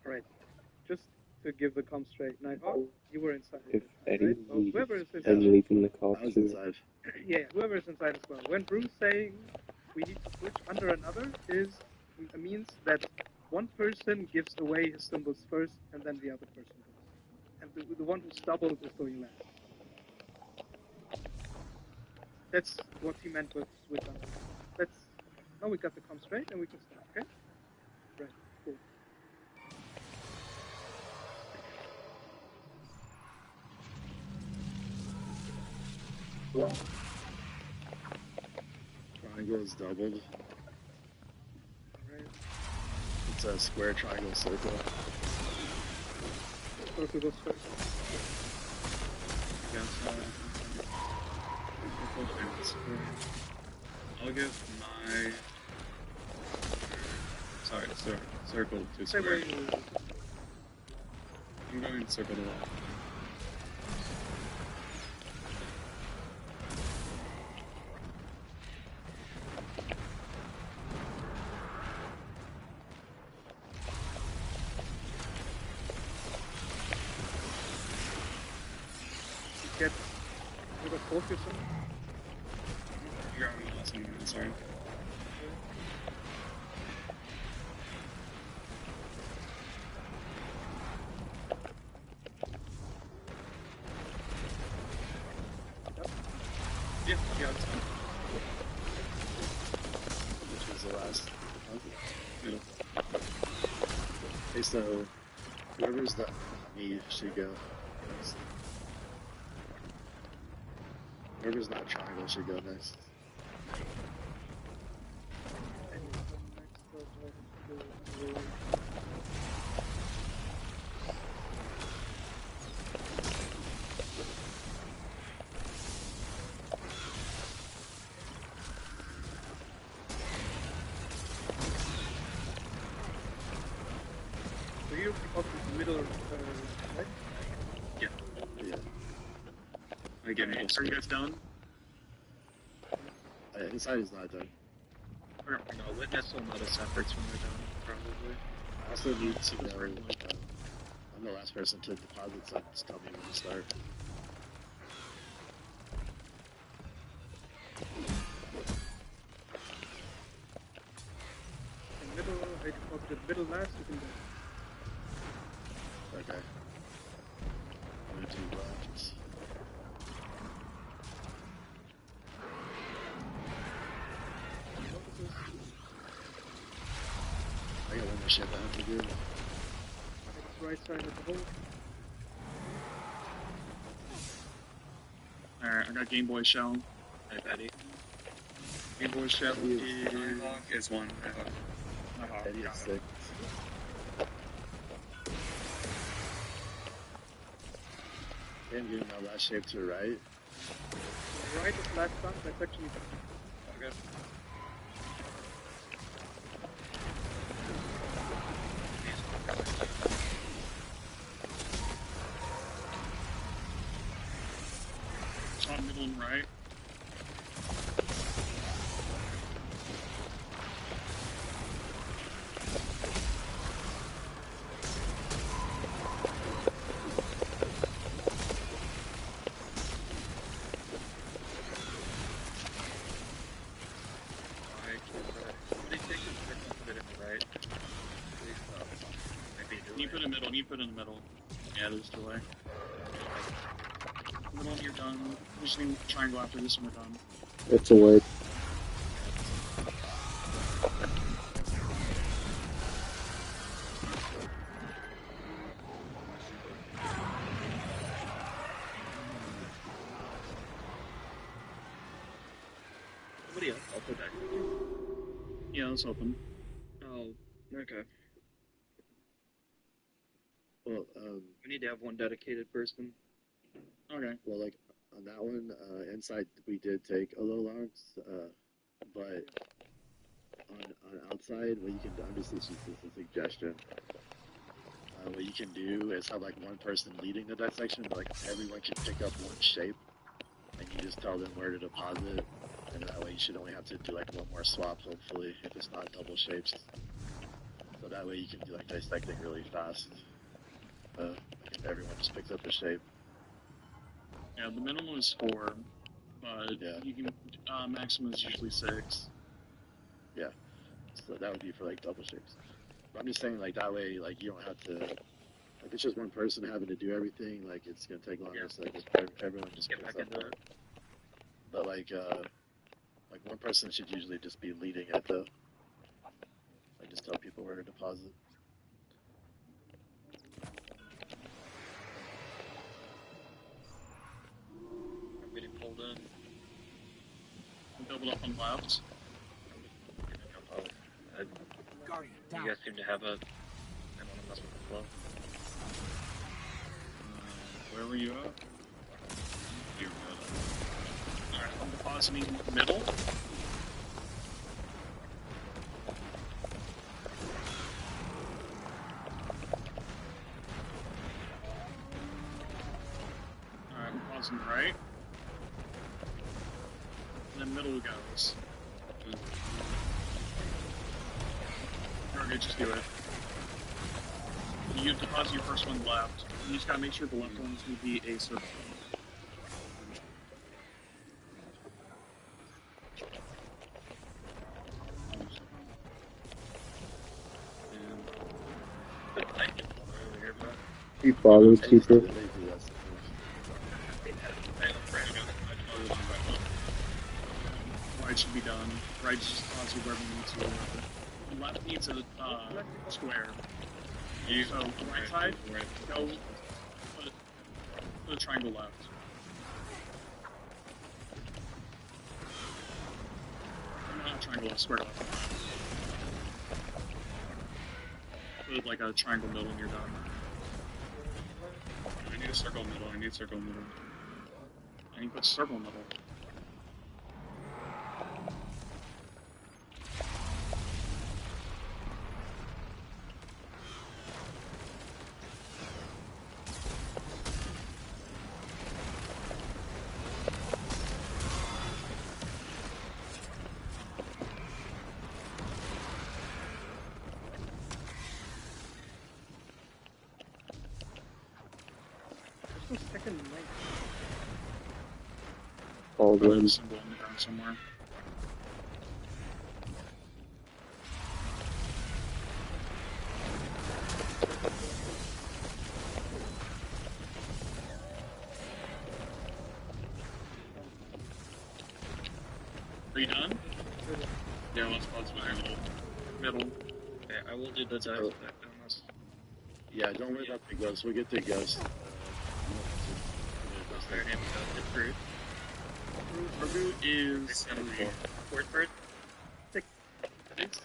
D: Right. Just to give the comp straight, Nighthawk, you were inside.
A: If Eddie
D: right? Well,
A: leaves,
D: whoever is
A: I'm
D: inside.
A: leaving the car
E: I was
A: too.
E: inside.
D: Yeah, whoever is inside as well. When Bruce saying we need to switch under another means that one person gives away his symbols first, and then the other person goes. And the one who's doubled is going last. That's what he meant with switch under. Now we got the comp straight, and we can start, okay? Right, cool.
E: Triangle is doubled.
D: Alright.
E: It's a square, triangle, circle.
D: Circle goes first.
G: I'll give my circle to
D: Same
G: square.
D: way you...
G: I'm going circle to left.
D: Get rid of both your symbols.
G: You're on the last one, I'm sorry. Yeah, that's fine.
E: Which was the last.
G: Middle.
E: Okay, so whoever's the me should go. Whoever's not triangle should go next.
D: So you up in the middle, right?
G: Yeah.
E: Yeah.
G: I get most
B: Are
G: of
B: you
G: it.
B: guys done?
E: Inside is not done.
G: Or, no, witness will notice efforts when they're done, probably.
E: I also need to know. I'm the last person to deposit, so just tell me when to start.
D: In middle, I deposited middle last, you can go.
E: Okay. I'm gonna do left. I got one more shit that I have to do.
D: Next right side of the hole.
B: Alright, I got Game Boy Shell.
G: Hey, Betty. Game Boy Shell is one.
E: Eddie is 6. Okay, I'm getting my last shape to the right.
D: Right is last one, that's actually
G: Okay.
B: On middle and right. You put in the middle, you put in the middle. Yeah, there's delay. Middle and you're done. We just need triangle after this and we're done.
A: It's a wait.
C: Somebody else also died.
B: Yeah, let's open.
C: Oh, okay.
E: Well,
C: We need to have one dedicated person.
B: Okay.
E: well, like on that one, inside we did take a low logs, but on outside, what you can do, I'm just this is a suggestion. What you can do is have like one person leading the dissection, but like everyone can pick up one shape, and you just tell them where to deposit, and that way you should only have to do like one more swap, hopefully, if it's not double shapes. So that way you can do like dissecting really fast. If everyone just picks up a shape.
B: Yeah, the minimum is 4, but
E: Yeah.
B: you can maximum is usually 6.
E: Yeah. So that would be for like double shapes. But I'm just saying like that way like you don't have to like it's just one person having to do everything, like it's gonna take longer, so like everyone just
C: Get
E: picks
C: back
E: up
C: into
E: on
C: it.
E: it. But like one person should usually just be leading it though. Like just tell people where to deposit.
C: I'm getting pulled in.
B: Double up on left.
F: Guardian,
C: You
F: down.
C: guys seem to have a. I want to mess with the flow.
B: Where were you at? Here, alright, I'm depositing middle. Alright, I'm depositing right. And then middle goes. Okay, just do it. You deposit your first one left. You just gotta make sure the left one's gonna be a circle.
A: Keep bothers keeper.
B: Right should be done. Right just deposit wherever you need to. The left needs a square. So right side, go put a triangle left. Not triangle left, square left. Put like a triangle middle and you're done. I need a circle middle, I need a circle middle. I need to put circle middle.
D: Second night.
A: All
B: Put a
A: good.
B: symbol on the ground somewhere. Are you done? Yeah, let's pause my middle.
C: Okay, I will do the dive on this.
E: Yeah, don't worry about the ghost. We'll get the ghost.
C: Alright, it's through.
B: Grogu is
C: 674. Fourth bird?
B: I think so.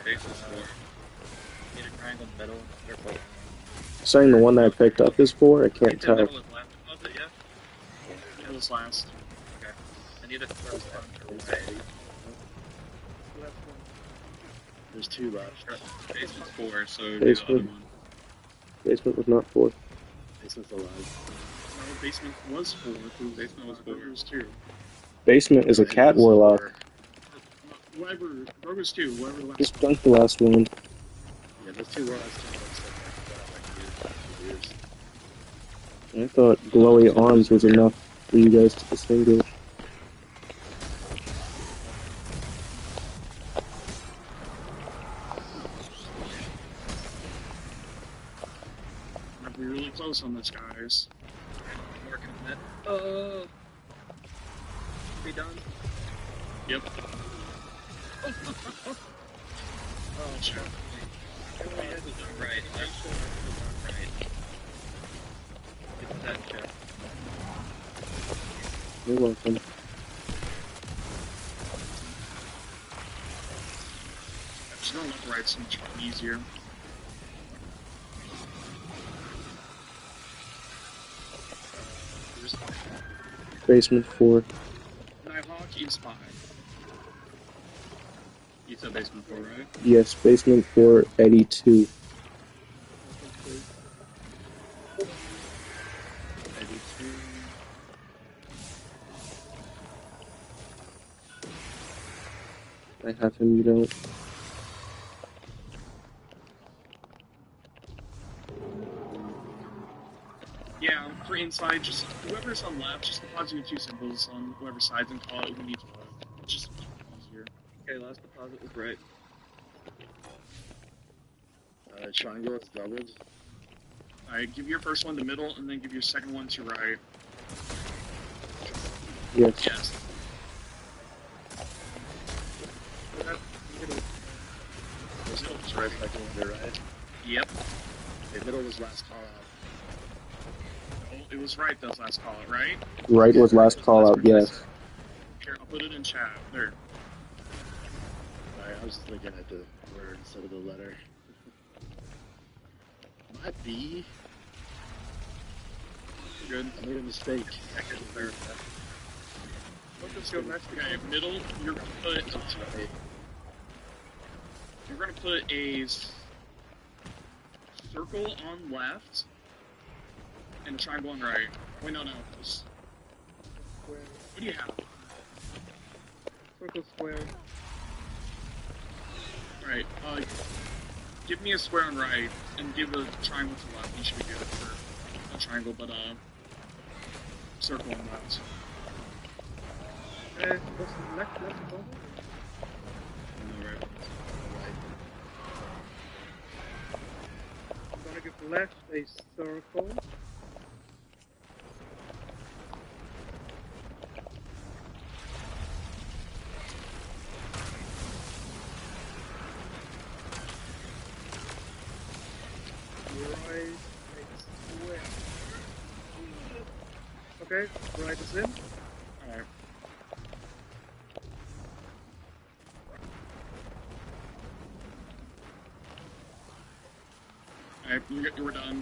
C: Okay, base is 4. Need a triangle in the middle. They're both.
A: Saying the one that I picked up is 4, I
C: I
A: can't
C: think the
A: tell.
C: middle is last. Was it, yeah?
B: It was last.
C: Okay. I need a first one.
E: There's 2 left.
B: Basement's 4, so do the
A: Basement.
B: other one.
A: Basement was not 4.
E: Basement's alive.
B: No, basement was 4, because basement was 4. It was 2.
A: Basement is a cat warlock.
B: Whoever, Grogu's 2, whoever the last
A: Just
B: one.
A: dunk the last one.
E: Yeah, there's 2 warlocks.
A: I thought glowy arms was enough for you guys to distinguish.
G: We're really close on this, guys.
C: I'm working on it. Be done.
G: Yep.
C: Oh, sure. Right. Right. It's that shit.
A: You're welcome.
G: Just going left right so much easier.
A: Basement 4.
G: Nighthawk is 5. You said basement 4, right?
A: Yes, basement 4, Eddie 2.
E: Maybe 2.
A: I have him, you don't.
G: Yeah, for inside, just whoever's on left, just deposit your 2 symbols on whoever sides and call it who needs what. Just easier.
C: Okay, last deposit was right.
E: Triangle is doubled.
G: Alright, give your first one to middle, and then give your second one to right.
A: Yes.
G: Yes.
E: Middle was right, second one to right.
G: Yep.
E: Okay, middle was last call out.
G: Oh, it was right, that last call out, right?
A: Right was last call out, yes.
G: Here, I'll put it in chat. There.
E: Sorry, I was just looking at the word instead of the letter. Might be.
G: Good.
E: I made a mistake.
C: I couldn't verify.
G: Let's go next. Okay, middle, you're gonna put... You're gonna put a circle on left, and a triangle on right. Wait, no. Just,
D: Square.
G: what do you have?
D: Circle square.
G: Right, give me a square on right, and give a triangle to left. You should be good for a triangle, but, circle on left.
D: What's the left above it?
G: No, right.
D: I'm gonna give left a circle. Right a square. Okay, right is in.
G: Alright. Alright, we're done.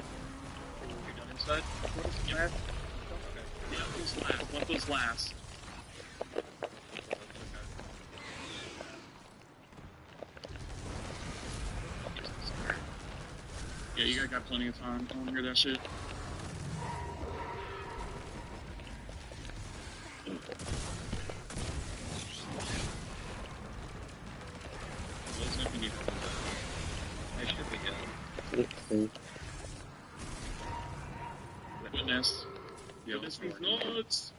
C: You're done inside?
D: What is
G: Yep.
D: left?
G: Yeah, left was last. Left was last. Yeah, you guys got plenty of time. I wanna hear that shit. Those might be neat.
C: I should be good.
A: Okay.
G: Goodness. Goodness these nuts!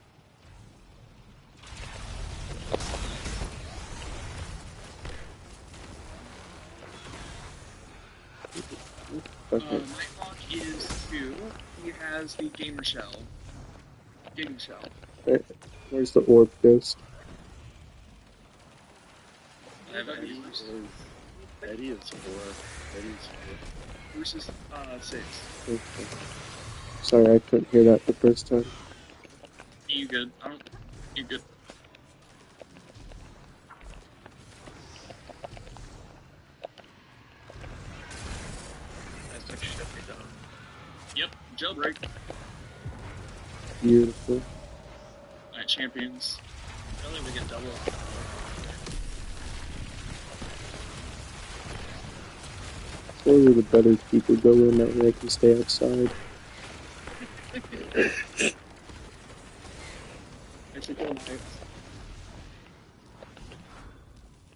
A: Okay.
G: Nighthawk is 2. He has the gamer shell. Gaming shell.
A: Where's the orb ghost?
G: I have
E: Eddie
G: Bruce.
E: Eddie is 4. Eddie's 4.
G: Bruce is 6.
A: Okay. Sorry, I couldn't hear that the first time.
G: You good? I don't. You good?
C: That's like should be done.
G: Yep. Jailbreak.
A: Beautiful.
G: Alright, champions.
C: Really, we get double.
A: Slowly the better people go in, that way I can stay outside.
G: Actually, kill knives.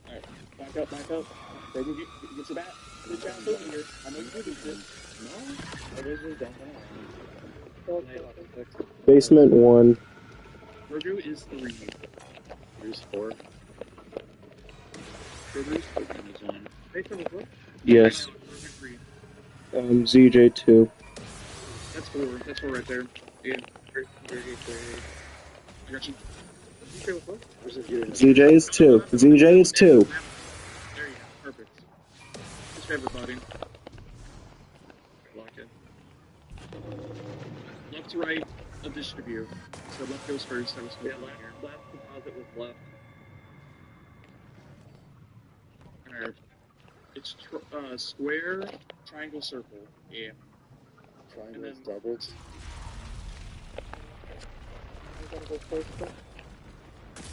G: Alright, back up. Baby, get to that. Good job moving here. I know you do this shit.
E: No, I really don't know.
A: Basement 1.
G: Grogu is 3.
E: Here's 4.
G: Grogu's 1.
D: Basement is what?
A: Yes.
G: Grogu 3.
A: ZJ 2.
G: That's four. That's four right there. Yeah.
C: 33.
G: I got you.
C: Where's it doing?
A: ZJ is 2. ZJ is 2.
G: There you go. Perfect. Just everybody. I like it. Left to right, I'll distribute. So left goes first. That was
C: Yeah,
G: supposed to be here.
C: last deposit was left.
G: Alright. It's square, triangle, circle. Yeah.
E: Triangle
G: And
E: is
G: then-
E: doubled.
D: I'm gonna go first.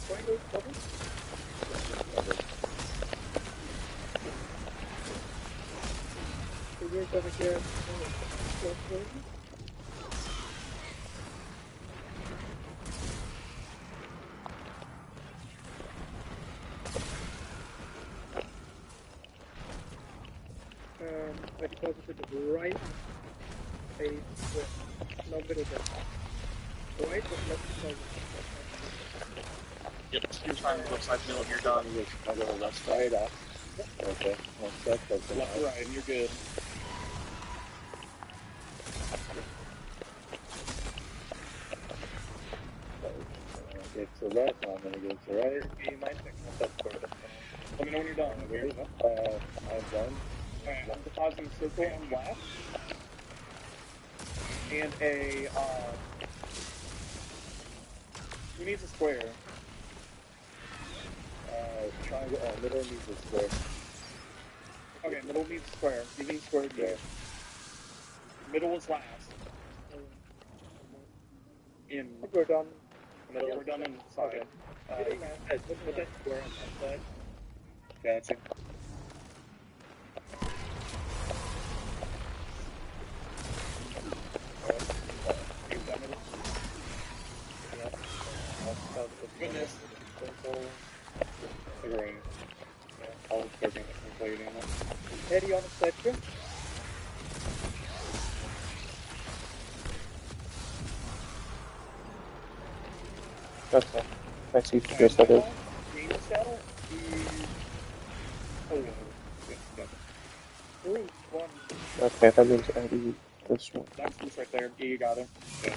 D: Triangle, double. So you're gonna get close version. I deposited right a square. No middle ground. Right but left side.
G: Yep, your triangle left side middle, you're done.
E: I'll go left side up. Okay, one sec. That's
G: Left to right, and you're good.
E: Get to left, I'm gonna go to right.
C: You might think that's sort of
G: Let me know when you're done.
E: Okay, I'm done.
G: Alright, I'm depositing circle on left. And a, who needs a square?
E: Triangle, middle needs a square.
G: Okay, middle needs a square. You need a square to
E: Yeah.
G: Middle is last. In
D: We're done.
G: middle, we're done on the side.
C: put that square on that side.
G: Gotcha. Goodness. Agreeing. Yeah, all expecting to complete in it.
D: Eddie on the sector.
A: Okay. I see what you said is.
G: Green cell is... Oh, yeah. Yeah,
D: Ooh, one.
A: Okay, that means Eddie this one.
G: that's this right there. Yeah, you got it. Yeah.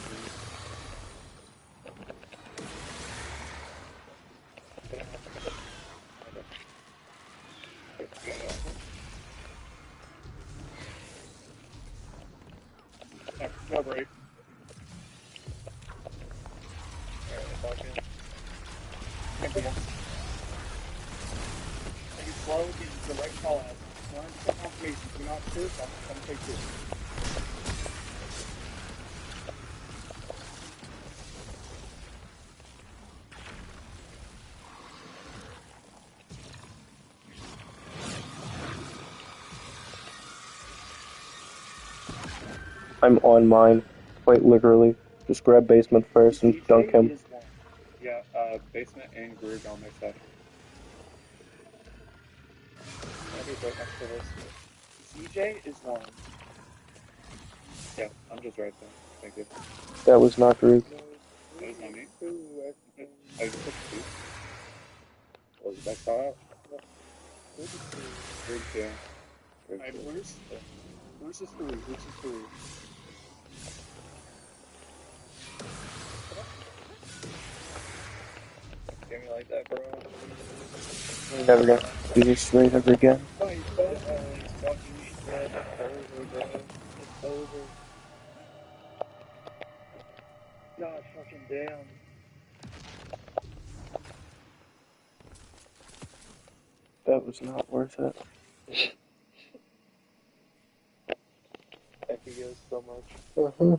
G: No break. Thank you. Take it slow, get the right call out. 100% confirmation. If you're not sure, I'm gonna take two.
A: I'm on mine, quite literally. Just grab basement first and dunk him.
G: Is one. Yeah, basement and Groove on my side.
C: I'll be right next to this.
G: CJ is one. Yeah, I'm just right there. Thank you.
A: That was not rude.
G: That was not me.
D: Two,
G: I just took two.
E: Was that call out?
G: Group two. Alright, Bruce? Bruce is three. Bruce is three.
C: Give me like that, bro.
A: We're never gonna do this straight ever again.
C: Oh, he's fucking dead. It's over, bro. It's over. God fucking damn.
A: That was not worth it.
C: Heck, he goes so much.
A: Uh-huh.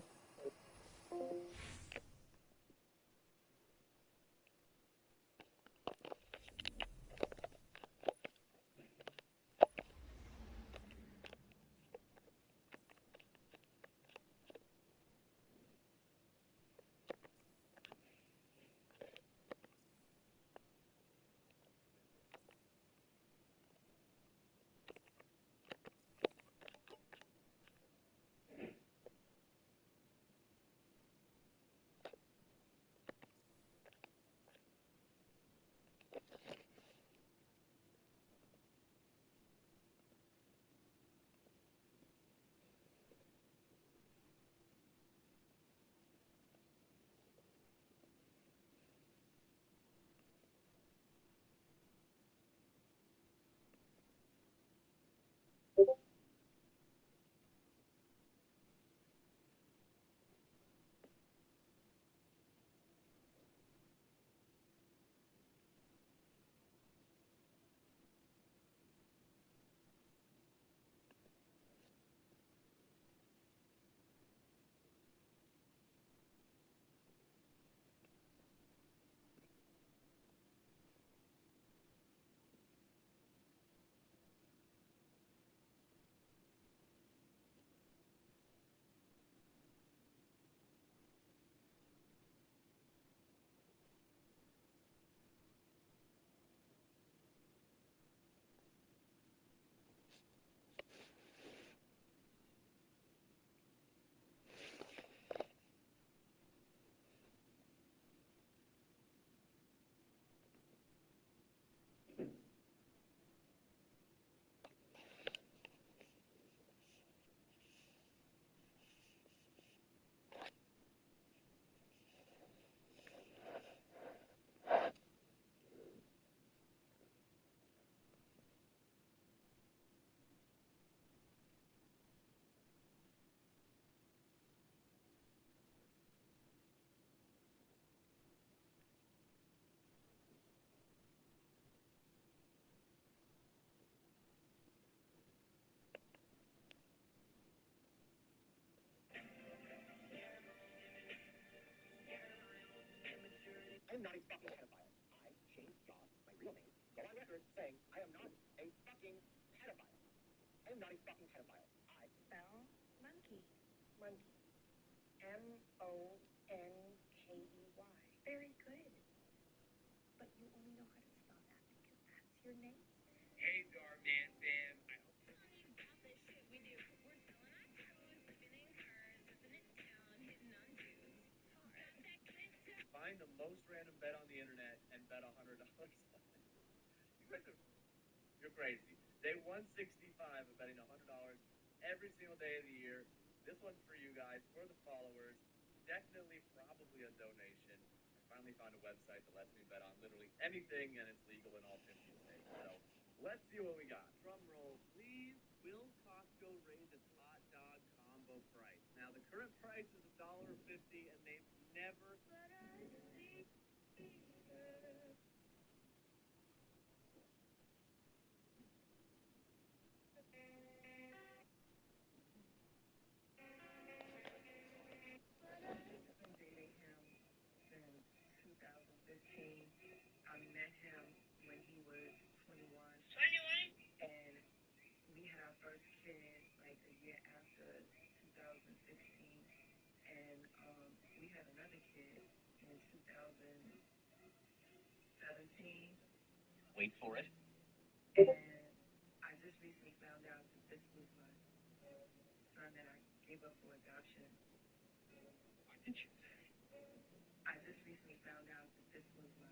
H: am not a fucking pedophile. I, Shane Shaw, my real name, go on record saying I am not a fucking pedophile. I am not a fucking pedophile. I
I: Spell monkey.
H: monkey. M-O-N-K-E-Y.
I: Very good. But you only know how to spell that because that's your name.
J: Hey, Darman fam. I hope
I: We do. We're selling our toes, living in cars, living in town, hitting on dudes.
J: find the most random bet on the internet and bet $100 on it. You guys are, you're crazy. Day 165 of betting $100 every single day of the year. This one's for you guys, for the followers. Definitely, probably a donation. I finally found a website that lets me bet on literally anything, and it's legal in all 50 states. So let's see what we got. Drum roll, please. Will Costco raise its hot dog combo price? Now, the current price is $1.50, and they've never.
H: Dating him since 2015. I met him when he was 21. And we had our first kid like a year after 2016. And we had another kid in 2017.
J: Wait for it.
H: And I just recently found out that this was my son that I gave up for adoption.
J: What did you say?
H: I just recently found out that this was my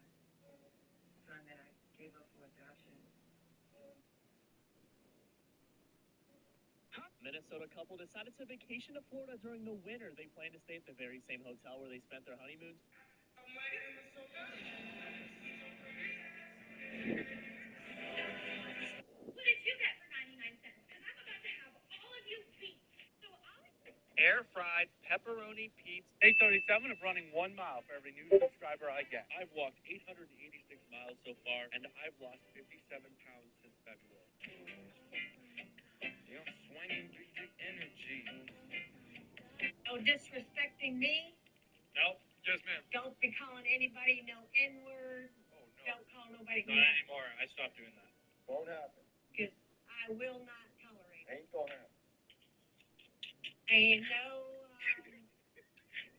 H: son that I gave up for adoption.
K: Minnesota couple decided to vacation to Florida during the winter. They plan to stay at the very same hotel where they spent their honeymoon.
I: What did you get for 99 cents? Because I'm about to have all of you beat. So
K: Air fried pepperoni pizza.
J: Day 37 of running 1 mile for every new subscriber I get. I've walked 886 miles so far, and I've lost 57 pounds since February. You're swinging big energy.
I: no disrespecting me.
J: No, yes, ma'am.
I: Don't be calling anybody no N-word.
J: Oh, no.
I: Don't call nobody
J: Not anymore. I stopped doing that.
E: Won't happen.
I: because I will not tolerate it.
E: Ain't gonna happen.
I: And no,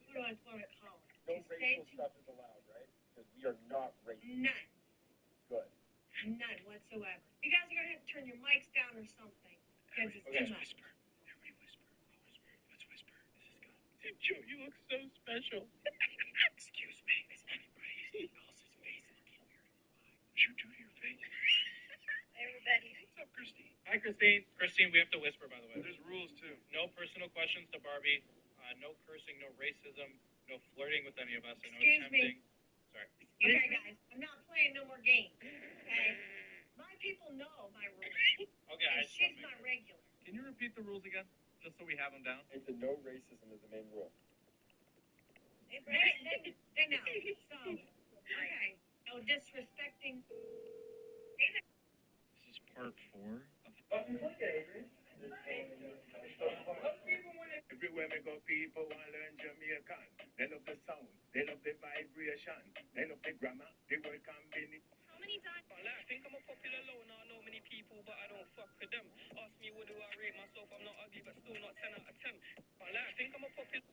I: what do I want to call it?
E: No
I: Just
E: racial
I: say
E: stuff is allowed, right? Because we are not racist.
I: none.
E: Good.
I: None whatsoever. You guys are going to have to turn your mics down or something because it's too much.
J: Whisper. Everybody whisper. I'll whisper. Let's whisper. This is good. Dude, Joe, you look so special. Excuse me. Is anybody else's face looking weird on the line? What'd you do to your face?
I: Everybody.
J: What's up, Christine? Hi, Christine. Christine, we have to whisper, by the way. There's rules, too. No personal questions to Barbie. No cursing, no racism, no flirting with any of us, or no
I: Excuse
J: attempting.
I: me.
J: Sorry.
I: Okay, guys, I'm not playing no more games. Okay? My people know my rules.
J: Okay, I
I: And
J: just
I: she's
J: want to
I: my
J: make sure.
I: regular.
J: Can you repeat the rules again, just so we have them down?
E: It's a no racism is the main rule.
I: They know. So, okay. No disrespecting.
J: This is part 4 of... Everywhere we go, people want to learn Jamaican. They love the sound, they love the vibration, they love the grammar, the word combination.
I: How many times?
K: I think I'm a popular loner. I know many people, but I don't fuck with them. Ask me what do I rate myself? I'm not ugly, but still not 10 out of 10. I think I'm a popular.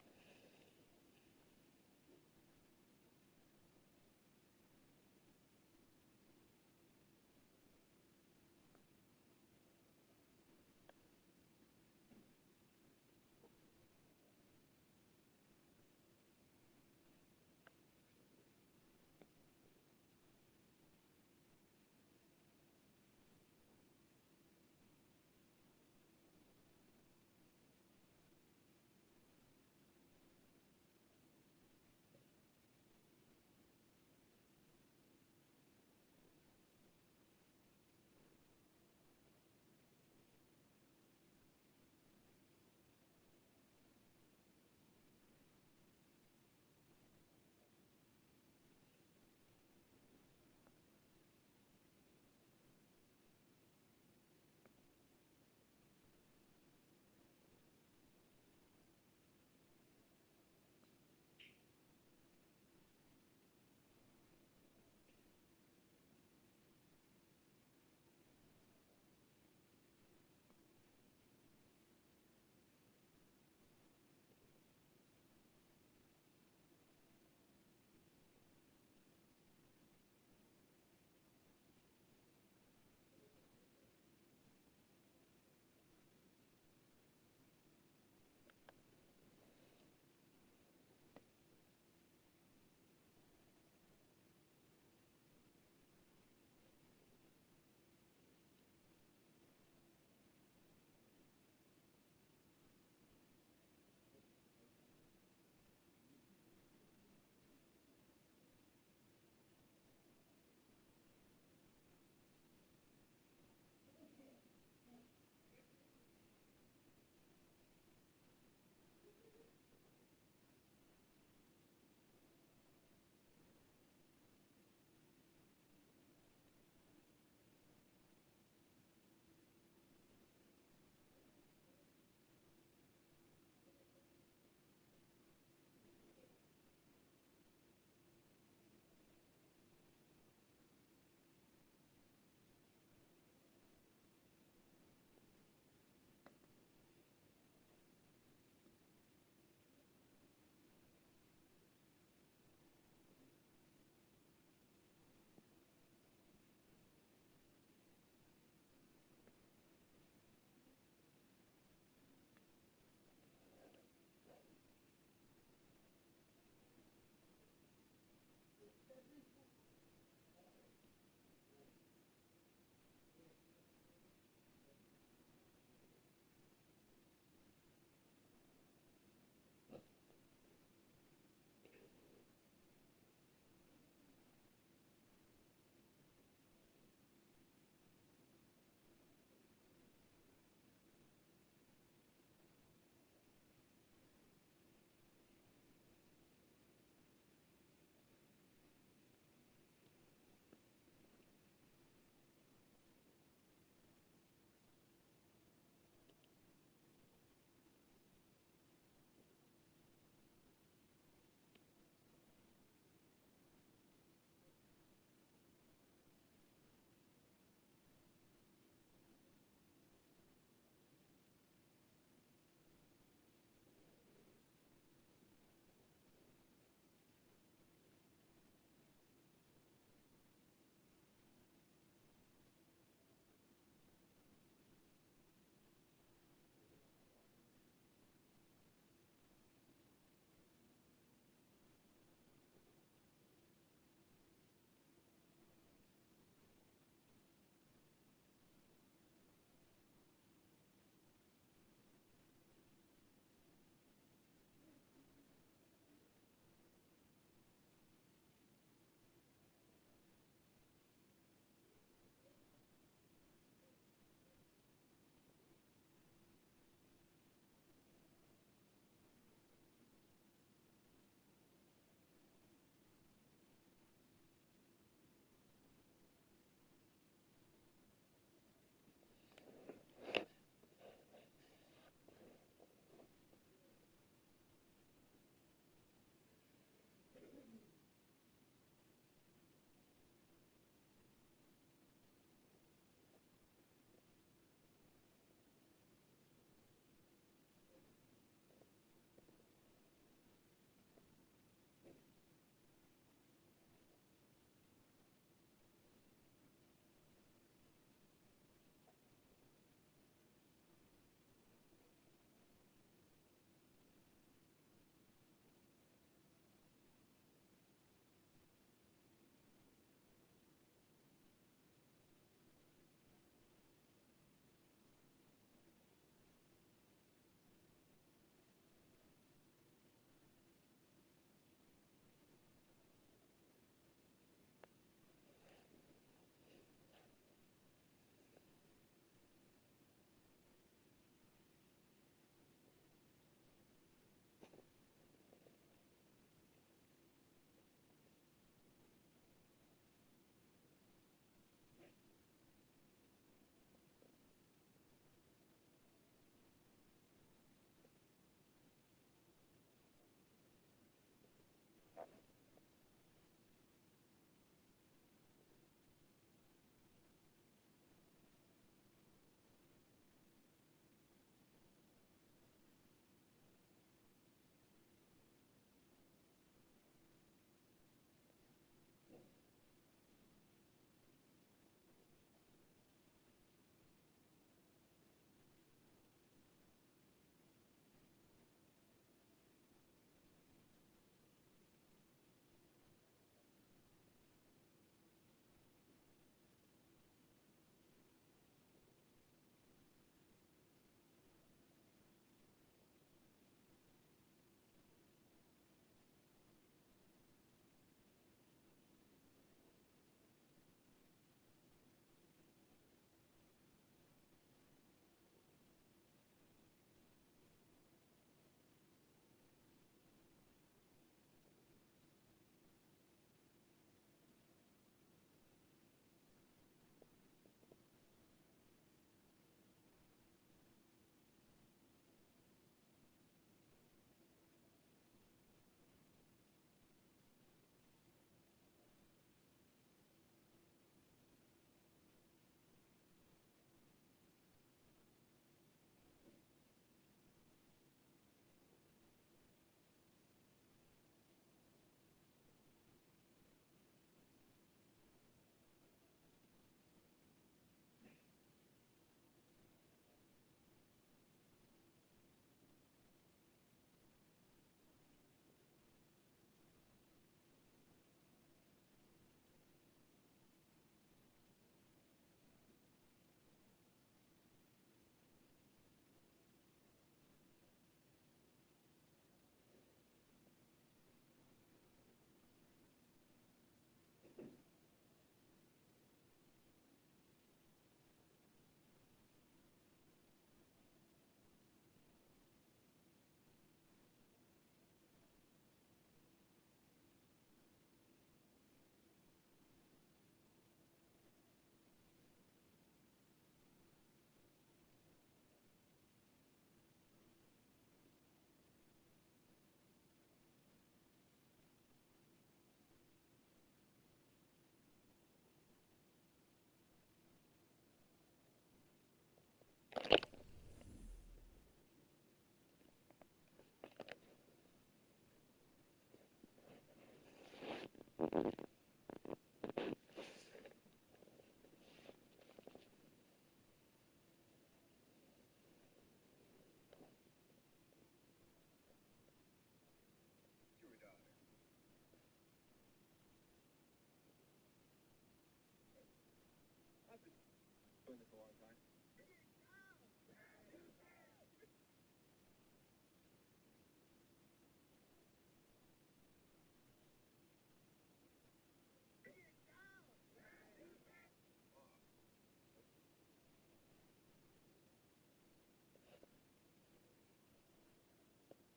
J: doing this a long time.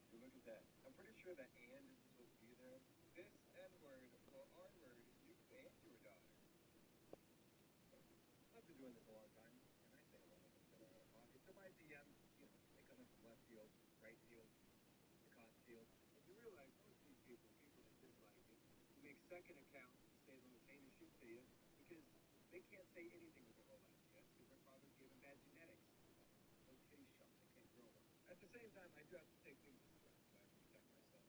J: So look at that. I'm pretty sure that and isn't supposed to be there. This N-word or R-word is you and your daughter. I've been doing this a long time, and I say a lot of things that are out of pocket. So my DMs, you know, they come in from left field, right field, across field. But you realize most of these people that dislike it, who make second accounts to say the most heinous shit to you, because they can't say anything with their whole ass chest, because their father gave them bad genetics. No titty shot, they can't grow them. At the same time, I do have to take things as threats, so I have to protect myself.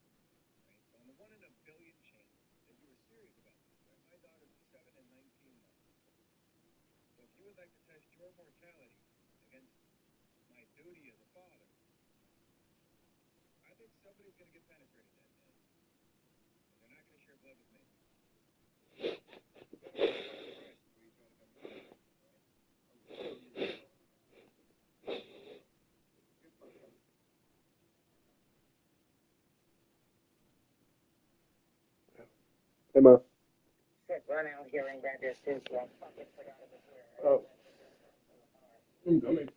J: Right? So on the 1 in a billion chance that you were serious about this, right? My daughter's 7 and 19 months. So if you would like to test your mortality against my duty as a father, I think somebody's going to get penetrated that day. And they're not going to share blood with me.
A: Hey, Ma.
H: Shit, run out here and grab your suit. I fucking forgot it was here.
A: Oh. I'm coming.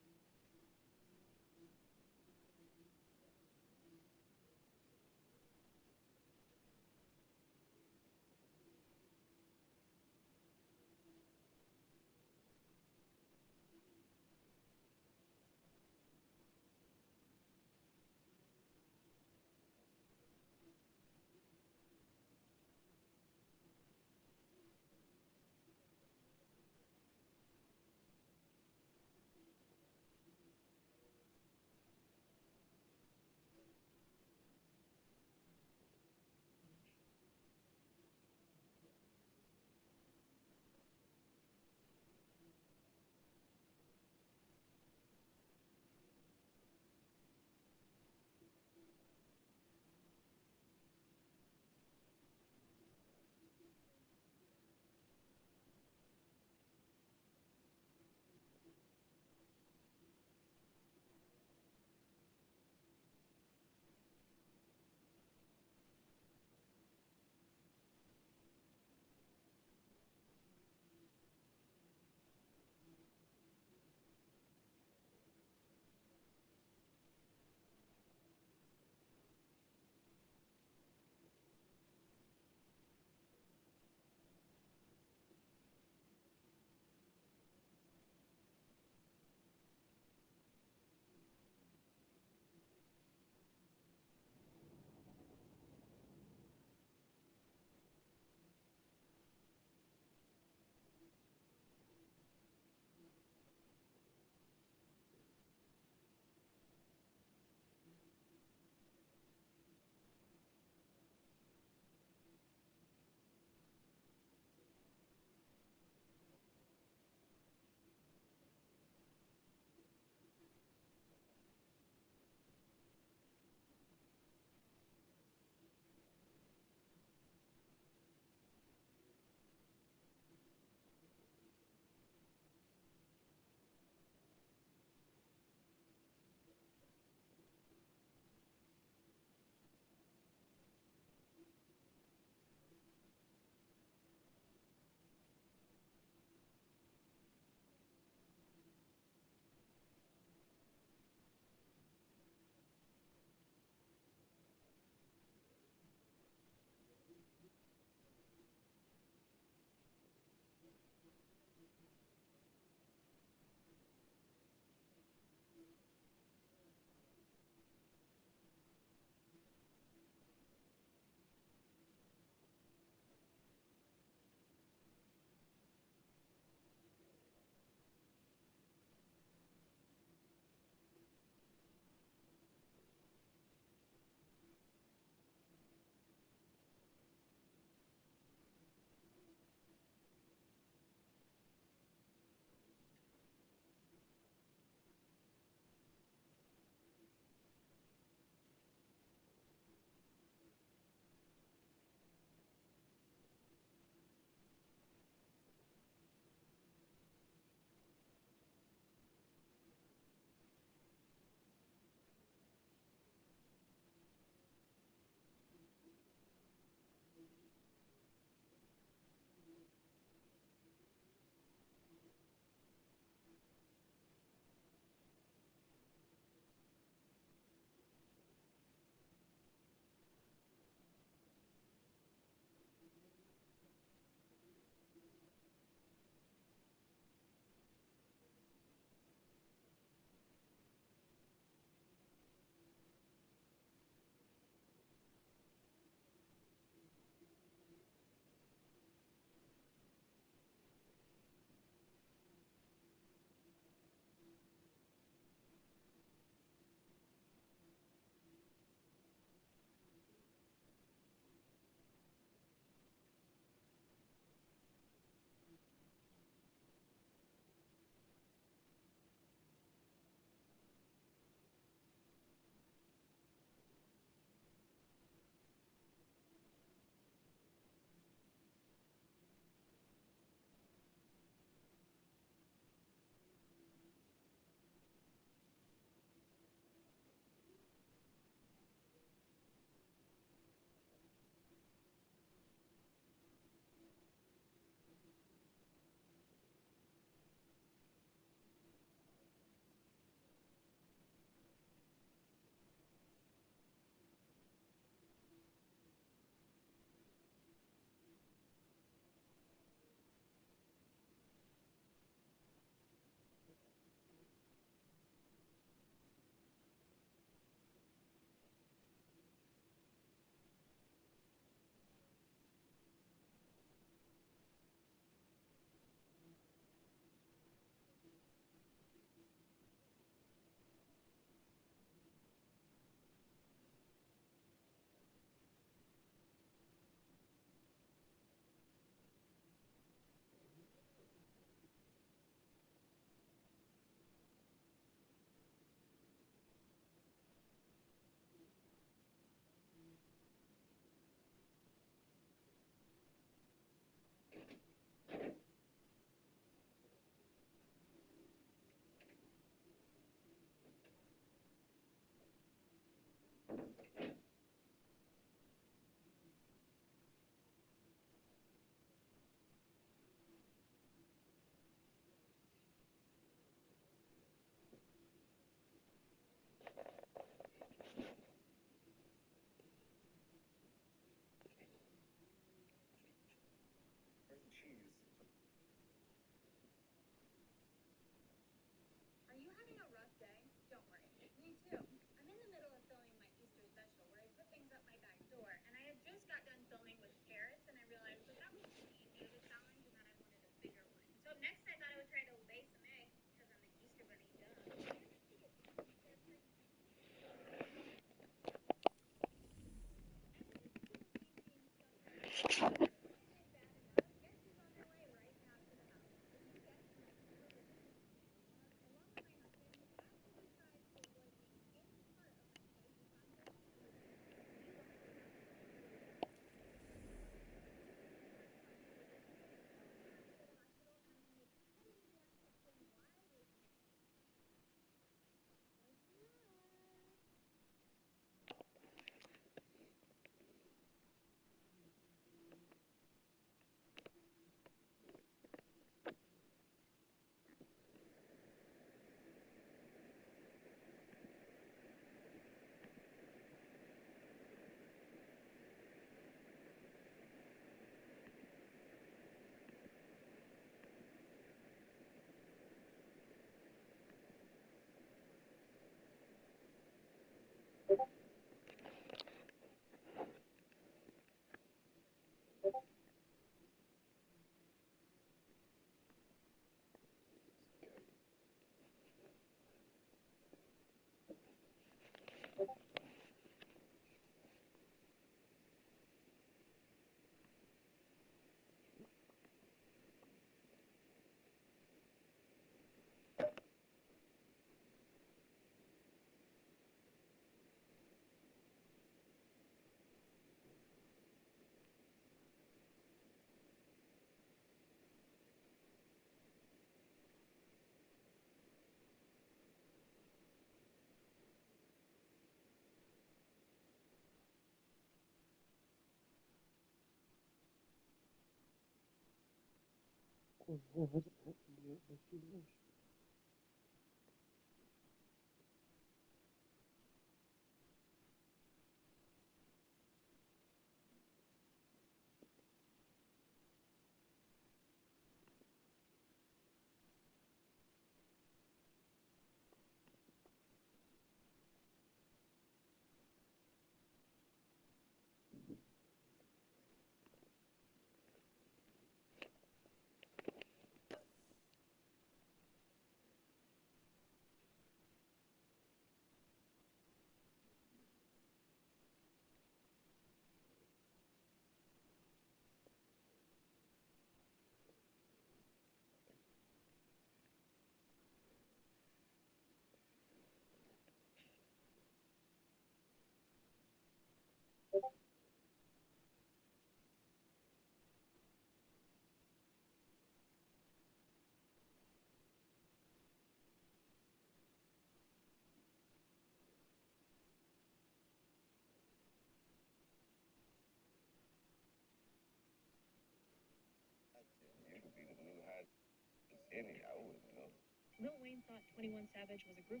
I: Lil Wayne thought 21 Savage was a group.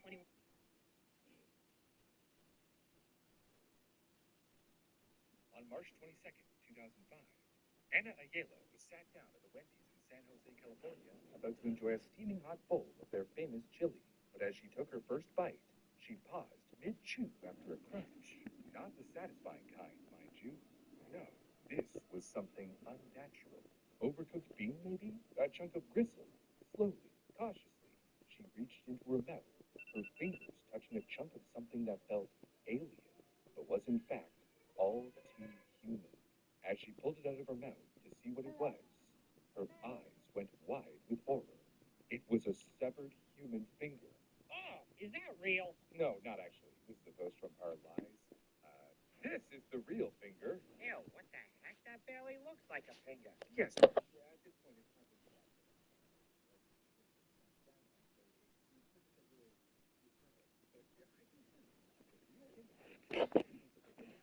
I: 21.
J: On March 22nd, 2005, Anna Ayala was sat down at a Wendy's in San Jose, California, about to enjoy a steaming hot bowl of their famous chili. But as she took her first bite, she paused mid-chew after a crunch. Not the satisfying kind, mind you. No, this was something unnatural. Overcooked bean, maybe? A chunk of gristle. Slowly, cautiously, she reached into her mouth, her fingers touching a chunk of something that felt alien, but was in fact all too human. As she pulled it out of her mouth to see what it was, her eyes went wide with horror. It was a severed human finger.
K: Oh, is that real?
J: No, not actually. This is a post from Our Lies. This is the real finger.
K: Ew, what the heck? That barely looks like a finger.
J: Yes. Yeah, at this point, it's hardly a finger. But yeah, I can tell you, the real instinct is the finger.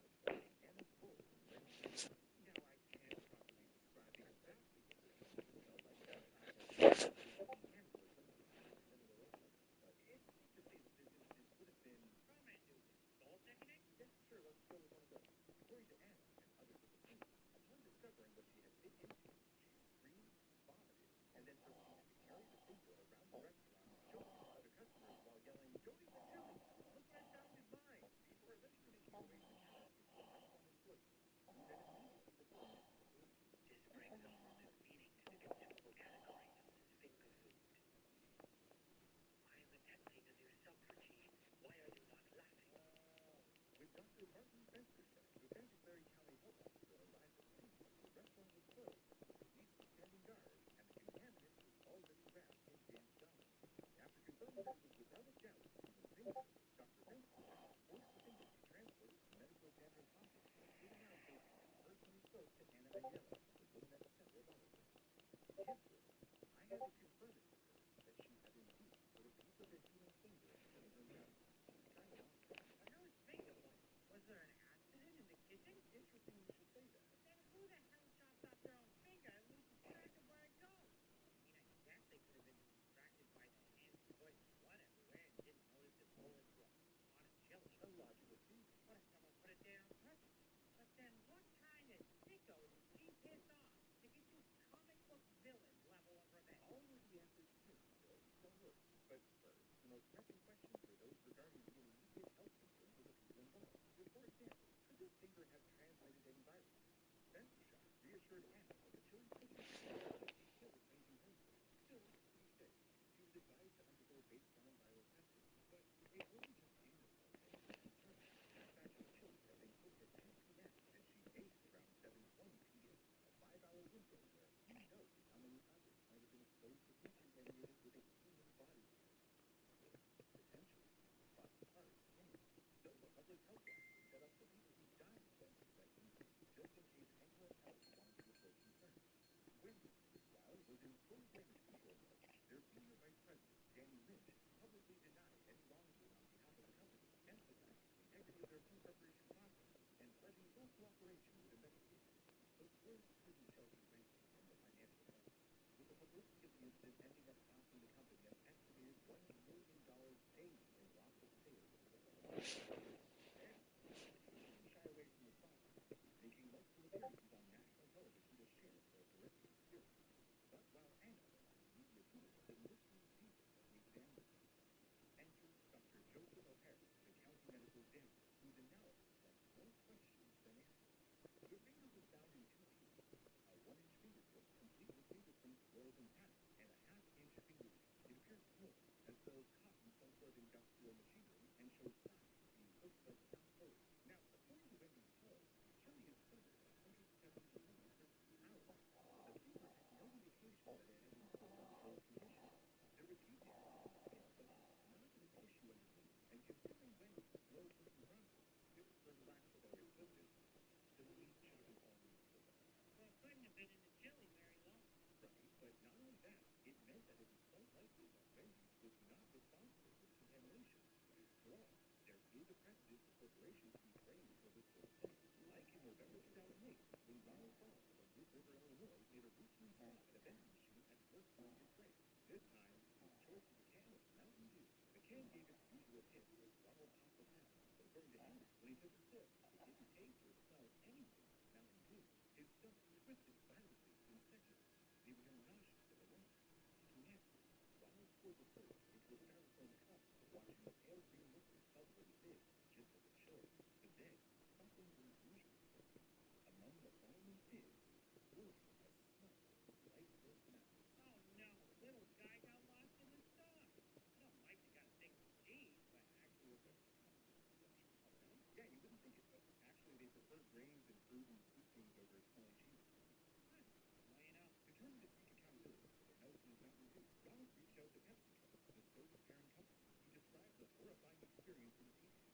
J: Anna's bowl was ready to eat. Now, I can't properly describe exactly what this finger felt like. I have cannibalism and similar illness, but it's safe to say that this incident would have been...
K: Try me do soul technique?
J: Yeah, sure, let's go with one of those. According to Anna and others at the scene, upon discovering what she had bit into, she screamed, vomited, and then proceeded to carry the finger around the restaurant, showing it to other customers while yelling, "Don't eat the chili! Look what I found in mine!" Before eventually making her way to the counter with the restaurant employees, who then immediately reported the food.
K: This brings a whole new meaning to the consumable category known as finger food. I am attempting a new subterfuge. Why are you not laughing?
J: With Dr. Martin Spencer said, the Santa Clara County Health Officer arrived
L: pressing questions for those regarding the immediate health concerns of the people involved. For example, could this finger have translated any virus? Sensor Shock reassured Anna that the chili cooking still anything harmful. Still, to be safe, she was advised to undergo baseline viral testing, but it wasn't just Anna's health that was concerned. The batch of chili had been cooked at 2 p.m. and she ate it around 7:20 p.m. A 5-hour window where who knows how many others might have been exposed to food contaminated with a human body virus. Potentially, body parts anyway. So a public health line was set up for people who died from infections, just in case anyone else wanted to report concerns. Wendy, meanwhile, was in full damage control mode. Their senior vice president, Danny Lynch, publicly denied any wrongdoing on behalf of the company, emphasizing the integrity of their food preparation process and pledging full cooperation with investigators. But word couldn't shelter Wendy from the financial penalty, with the publicity of the incident ending up costing the company an estimated $1 million daily in loss of sales over the following years. And she didn't shy away from the spotlight, making multiple appearances on national television to share her horrific experience. But while Anna went on the media tour, the mystery deepened as the exam results announced. Enter Dr. Joseph O'Hara, the county medical examiner, whose analysis left more questions than answers. Your finger was found in 2 pieces: a 1-inch fingertip, complete with fingerprints, rolled intact, and a 1/2-inch fingernail. It appeared small, as though caught in some sort of industrial machinery, and showed signs of being cooked but not fully. Now, according to Wendy's blog, chili is simmered at 170 degrees for 3 hours, but the finger had no indication that it had been cooked in cold conditions. There was heat damage on the skin, but not to the tissue underneath, and considering Wendy's slow-cooking process, if, for lack of a better way to put this, doesn't need shock and awe movie for that.
J: Well, it couldn't have been in the chili very long.
L: Right, but not only that, it meant that it was quite likely that Wendy's was not responsible for the contamination. After all, there is a precedent for corporations to be framed for this sort of thing. Like in November 2008, when Ronald Ball of Wood River, Illinois, made a routine stop at a vending machine at Work Market Freight. This time, his choice was a can of Mountain Dew. The can gave its usual hiss as Ronald popped the top, but according to him, when he took a sip, it didn't taste or smell anything like Mountain Dew. His stomach twisted violently consecutively, leaving him nauseous and alarmed. Seeking answers, Ronald poured the soda into a styrofoam cup, watching the pale green liquid bubble in his face just as it should. But then, something unusual started. Among the foaming fizz, floating a small, lifeless mouse.
J: Oh no, little guy got lost in the sauce. I don't like the kind of thing with cheese, but
L: Actually, it's a special. Oh, really? Yeah, you wouldn't think it, but actually they prefer grains and fruit and sweet things over smelly cheese.
J: well, you know.
L: Determined to seek accountability for the mouse in his Mountain Dew, Ronald reached out to PepsiCo, the soda's parent company. He described the horrifying experience in detail,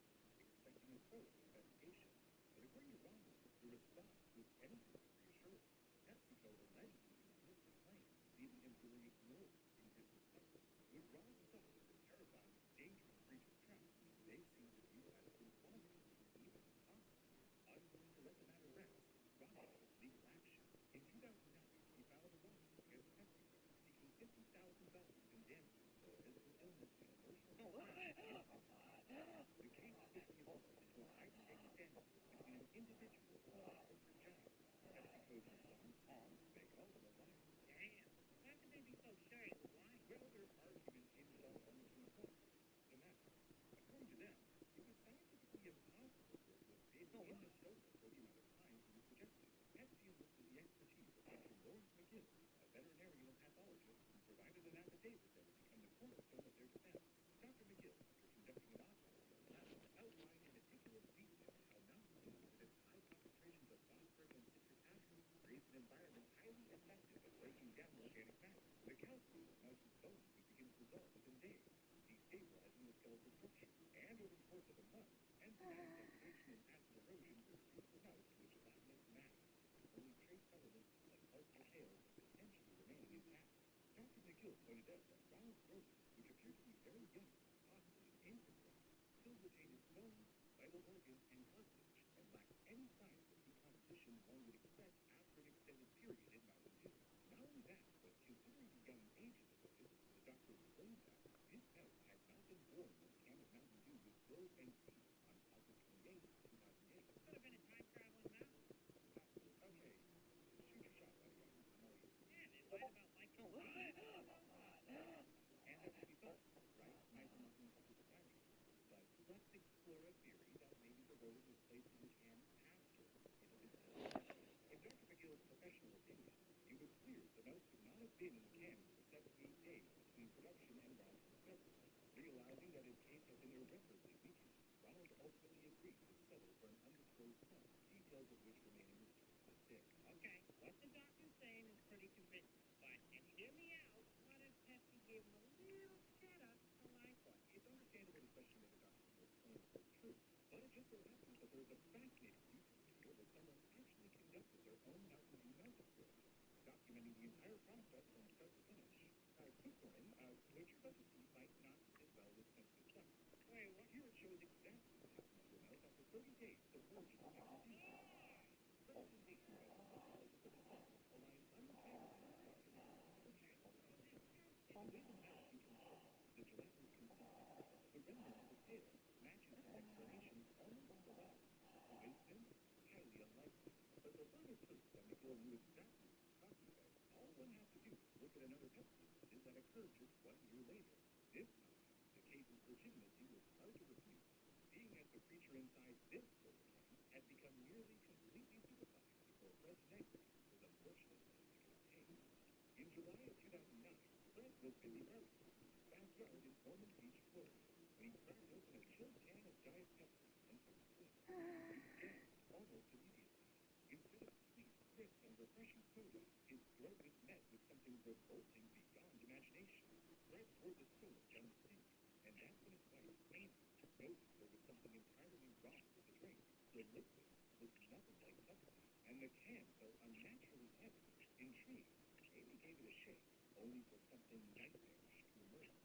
L: expecting a thorough investigation. But according to Ronald, the response was anything but reassuring. PepsiCo allegedly dismissed his claim, leaving him feeling ignored and disrespected. With Ronald's thought of the terrifying and dangerous breach of trust, they seemed to view it as implausible, even impossible. Unwilling to let the matter rest, Ronald took legal action. In 2009, he filed a lawsuit against PepsiCo, seeking $50,000 in damages for physical illness and emotional distress. The case quickly evolved into a high-stakes standoff between an individual and a corporate giant. PepsiCo's response? Make it all the more wild.
J: Damn. How could they be so sure he was lying?
L: Well, their argument hinged on one key point: the mouse. According to them, it was scientifically impossible for it to have been in the soda for the amount of time he was suggesting. Pepsi enlisted the expertise of Dr. Lawrence McGill, a veterinarian and pathologist who provided an affidavit that would become the cornerstone of their defense. Dr. McGill, after conducting an autopsy on the mouse, outlined in meticulous detail how Mountain Dew, with its high concentrations of phosphorus and citric acid, creates an environment highly effective at breaking down organic matter. The calcium in the mouse's bones would begin to dissolve within days, destabilizing the skeletal structure. And over the course of a month, enzymatic degradation and acid erosion would reduce the mouse to a gelatinous mass, with only trace elements like parts of the tail potentially remaining intact. Dr. McGill pointed out that Ronald's rodent, which appeared to be very young, possibly an infant rodent, still retained its bones, vital organs, and cartilage, and lacked any signs of decomposition one would expect after an extended period in Mountain Dew. Not only that, but considering the young age of the rodent, the doctor explained that this mouse had not been born when the can of Mountain Dew was filled and sealed on August 28, 2008.
J: Could have been a time-traveling mouse.
L: Okay, shoot your shot, buddy. I'm all ears.
J: Yeah, they lied about liking cheese.
L: And that would be fun, right? Nice and in the cans for 78 days between production and Ronald's discovery, realizing that his case had been irreparably weakened. Ronald ultimately agreed to settle for an undisclosed sum, details of which remain a mystery to this day.
K: Okay, what the doctor's saying is pretty convincing, but hear me out. What if Pepsi gave him a little setup to like one?
L: It's understandable to question whether Dr. Field's claims were true, but it just so happens that there is a fascinating research here where someone actually conducted their own Mountain Dew mouth experiment, documenting the entire process from start to finish. Quick warning, what you're about to see might not sit well with sensitive subjects.
K: Wait, what?
L: Here it shows exactly what happens to a mouse after 30 days submerged in Mountain Dew. Representation by the muscles of the cells align unfavorably with Dr. Field's the way the mouse becomes soft, the gelatinous consistency, the remnants of the tail, matches his explanation almost to the letter. Coincidence? Highly unlikely. But for further proof that McGill knew exactly what he was talking about, all one has to do is look at another episode that occurred just 1 year later. This time, the case's legitimacy was hard to refute, seeing as the creature inside this soda can had become nearly completely stupefied before Fred Negri was unfortunately taken a case. In July of 2009, Fred was busy barbecuing in his backyard in Ormond Beach, Florida, when he cracked open a chilled can of Diet Pepsi and took a swig. He gasped almost immediately. Instead of sweet, crisp, and refreshing soda, his throat was met with something revolting beyond imagination. Fred poured the soda down the sink, and that's when his wife, Amy, noticed there was something entirely wrong with the drink. The liquid looked nothing like Pepsi, and the can felt unnaturally heavy. Intrigued, Amy gave it a shake, only for something nightmarish to emerge.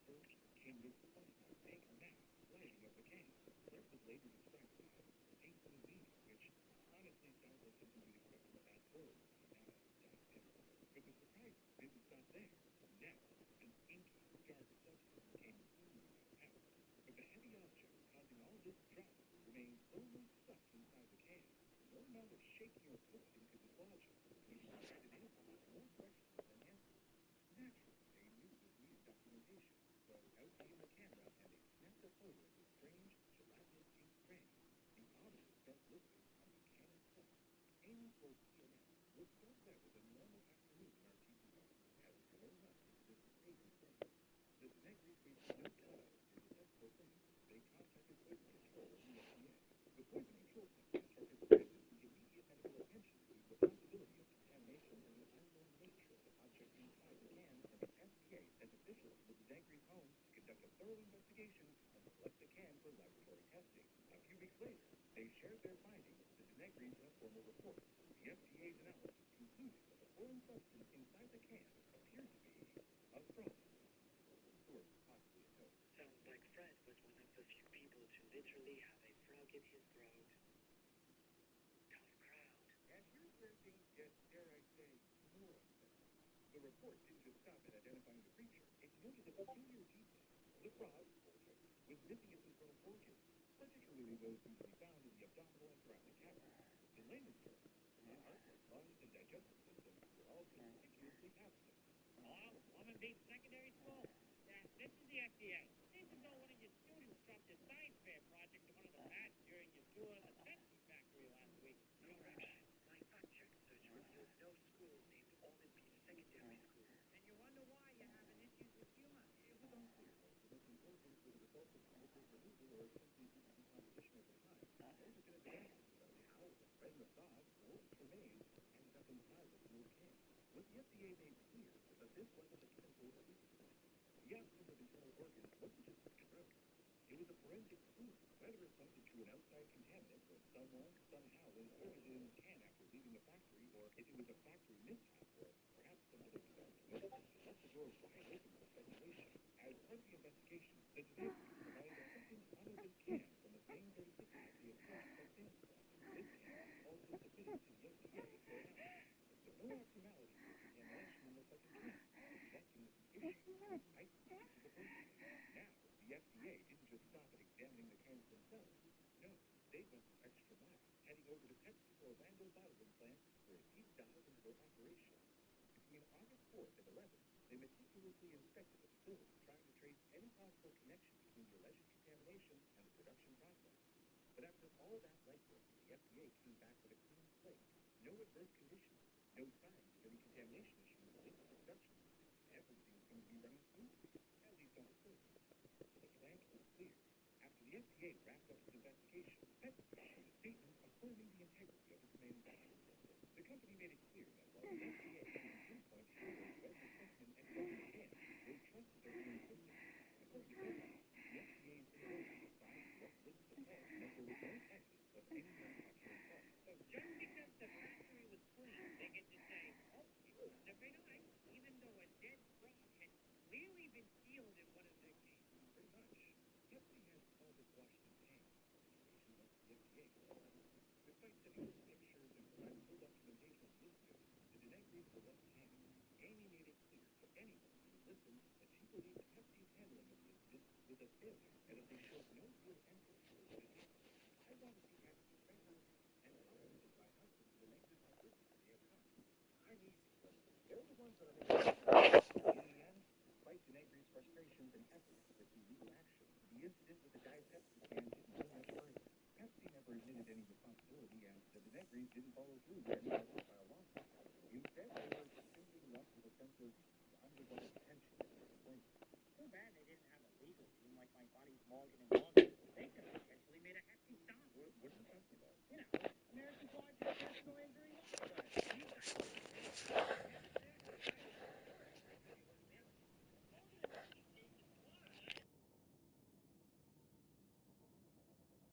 L: First came this funky pink mass sliding up the can. Fred would later describe it as pink disease, which honestly sounds like something you'd expect from a bad horror movie, not a Diet Pepsi. But the surprise didn't stop there. Next, an inky, dark substance came oozing out. But the heavy object causing all this drama remained firmly stuck inside the can. No amount of shaking or twisting could dislodge it. When he tried it in, more questions than answers. Naturally, they knew this needed documentation, so out came the camera and they snapped a photo of the strange, gelatinous pink strand, the oddly dark liquid on the can itself. Amy told CNN, "What started out as a normal afternoon in our TV bar has blown up into this crazy thing." The Negris wasted no time in the sensible thing. They contacted Poison Control and the FDA. The Poison Control Center instructed Fred to seek immediate medical attention due to the possibility of contamination and the unknown nature of the object inside the can, and the FDA sent officials to the Negris' home to conduct a thorough investigation and collect the can for laboratory testing. A few weeks later, they shared their findings with the Negris in a formal report. The FDA's analysis concluded that the foreign substance inside the can appeared to be a frog. Or possibly a toad.
J: Sounds like Fred was one of the few people to literally have a frog in his throat. Tough crowd.
L: And here's where things get, dare I say, more unsettling. The report didn't just stop at identifying the creature. It noted a peculiar detail. The frog, or toad, was missing its internal organs, particularly those usually found in the abdominal and thoracic cavities. In layman's terms, the heart, lungs, and digestive system were all conspicuously absent.
K: Hello? Ormond Beach Secondary School? Yeah, this is the FDA. Seems as though one of your students dropped a science fair project to one of the bats during your tour of the Pepsi factory last week.
J: Correction. My fact-check search reveals no school named Ormond Beach Secondary School.
K: And you wonder why you're having issues with humor.
L: It was unclear whether the missing organs were the result of deliberate removal or simply due to decomposition over time. No definitive answers about how the Fred and the frog, or its remains, ended up inside the sealed can. What the FDA made clear was that this wasn't a simple sleeping pill. The absence of internal organs wasn't just irrelevant. It was a forensic clue, whether it pointed to an outside contaminant or someone somehow inserted it in the can after leaving the factory, or if it was a factory mishap, or perhaps some other development. It left the door wide open for speculation. As part of the investigation, the detectives provided a second unopened can from the same recipient they had purchased by sample prep. This can was also submitted to the FDA for analysis. But no abnormalities or contamination in the second can, suggesting that the issue was isolated to the first one. Now, the FDA didn't just stop at examining the cans themselves. No, they went the extra mile, heading over to Pepsi's Orlando bottling plant for a deep dive into their operation. Between August 4th and 11th, they meticulously inspected the facility, trying to trace any possible connection between the alleged contamination and the production process. But after all that legwork, the FDA came back with a clean slate. No adverse conditions, no signs of any contamination issues linked to the production. Everything's going to be running smoothly, at least on the surface. The plant was clear. After the FDA wrapped up its investigation, Pepsi issued a statement affirming the integrity of its manufacturing process. The company made it clear that while the FDA couldn't pinpoint Schroeder's wet specimen and found it again, they trusted their own system. According to Pepsi, the FDA's injunction applies to what lists the plant meant there was no evidence of any manufacturing fault.
K: So just because the factory was clean, they get to say, oh, it was very nice, even though a dead frog had clearly been killed in one of their cases.
L: Pretty much. Pepsi has always washed its hands of the situation once the FDA got involved. Despite sending us pictures and providing full documentation of the incident, the Denegris were left hanging. Amy made it clear to anyone who would listen that she believed Pepsi's handling of the incident was a failure and that they showed no good empathy for what had happened. I want to see Pepsi's bankers and commented by husband to the Denegris on Twitter when they have come. I'm easy, but they're the ones that are making it. In the end, despite Denegris' frustrations and efforts to pursue legal action, the incident with the Diet Pepsi can didn't go much further. Pepsi never admitted any responsibility, and the Denegris didn't follow through with any high-profile lawsuit. Instead, they were simply left with a sense of unresolved tension and disappointment.
K: Too bad they didn't have a legal team like my buddies Morgan and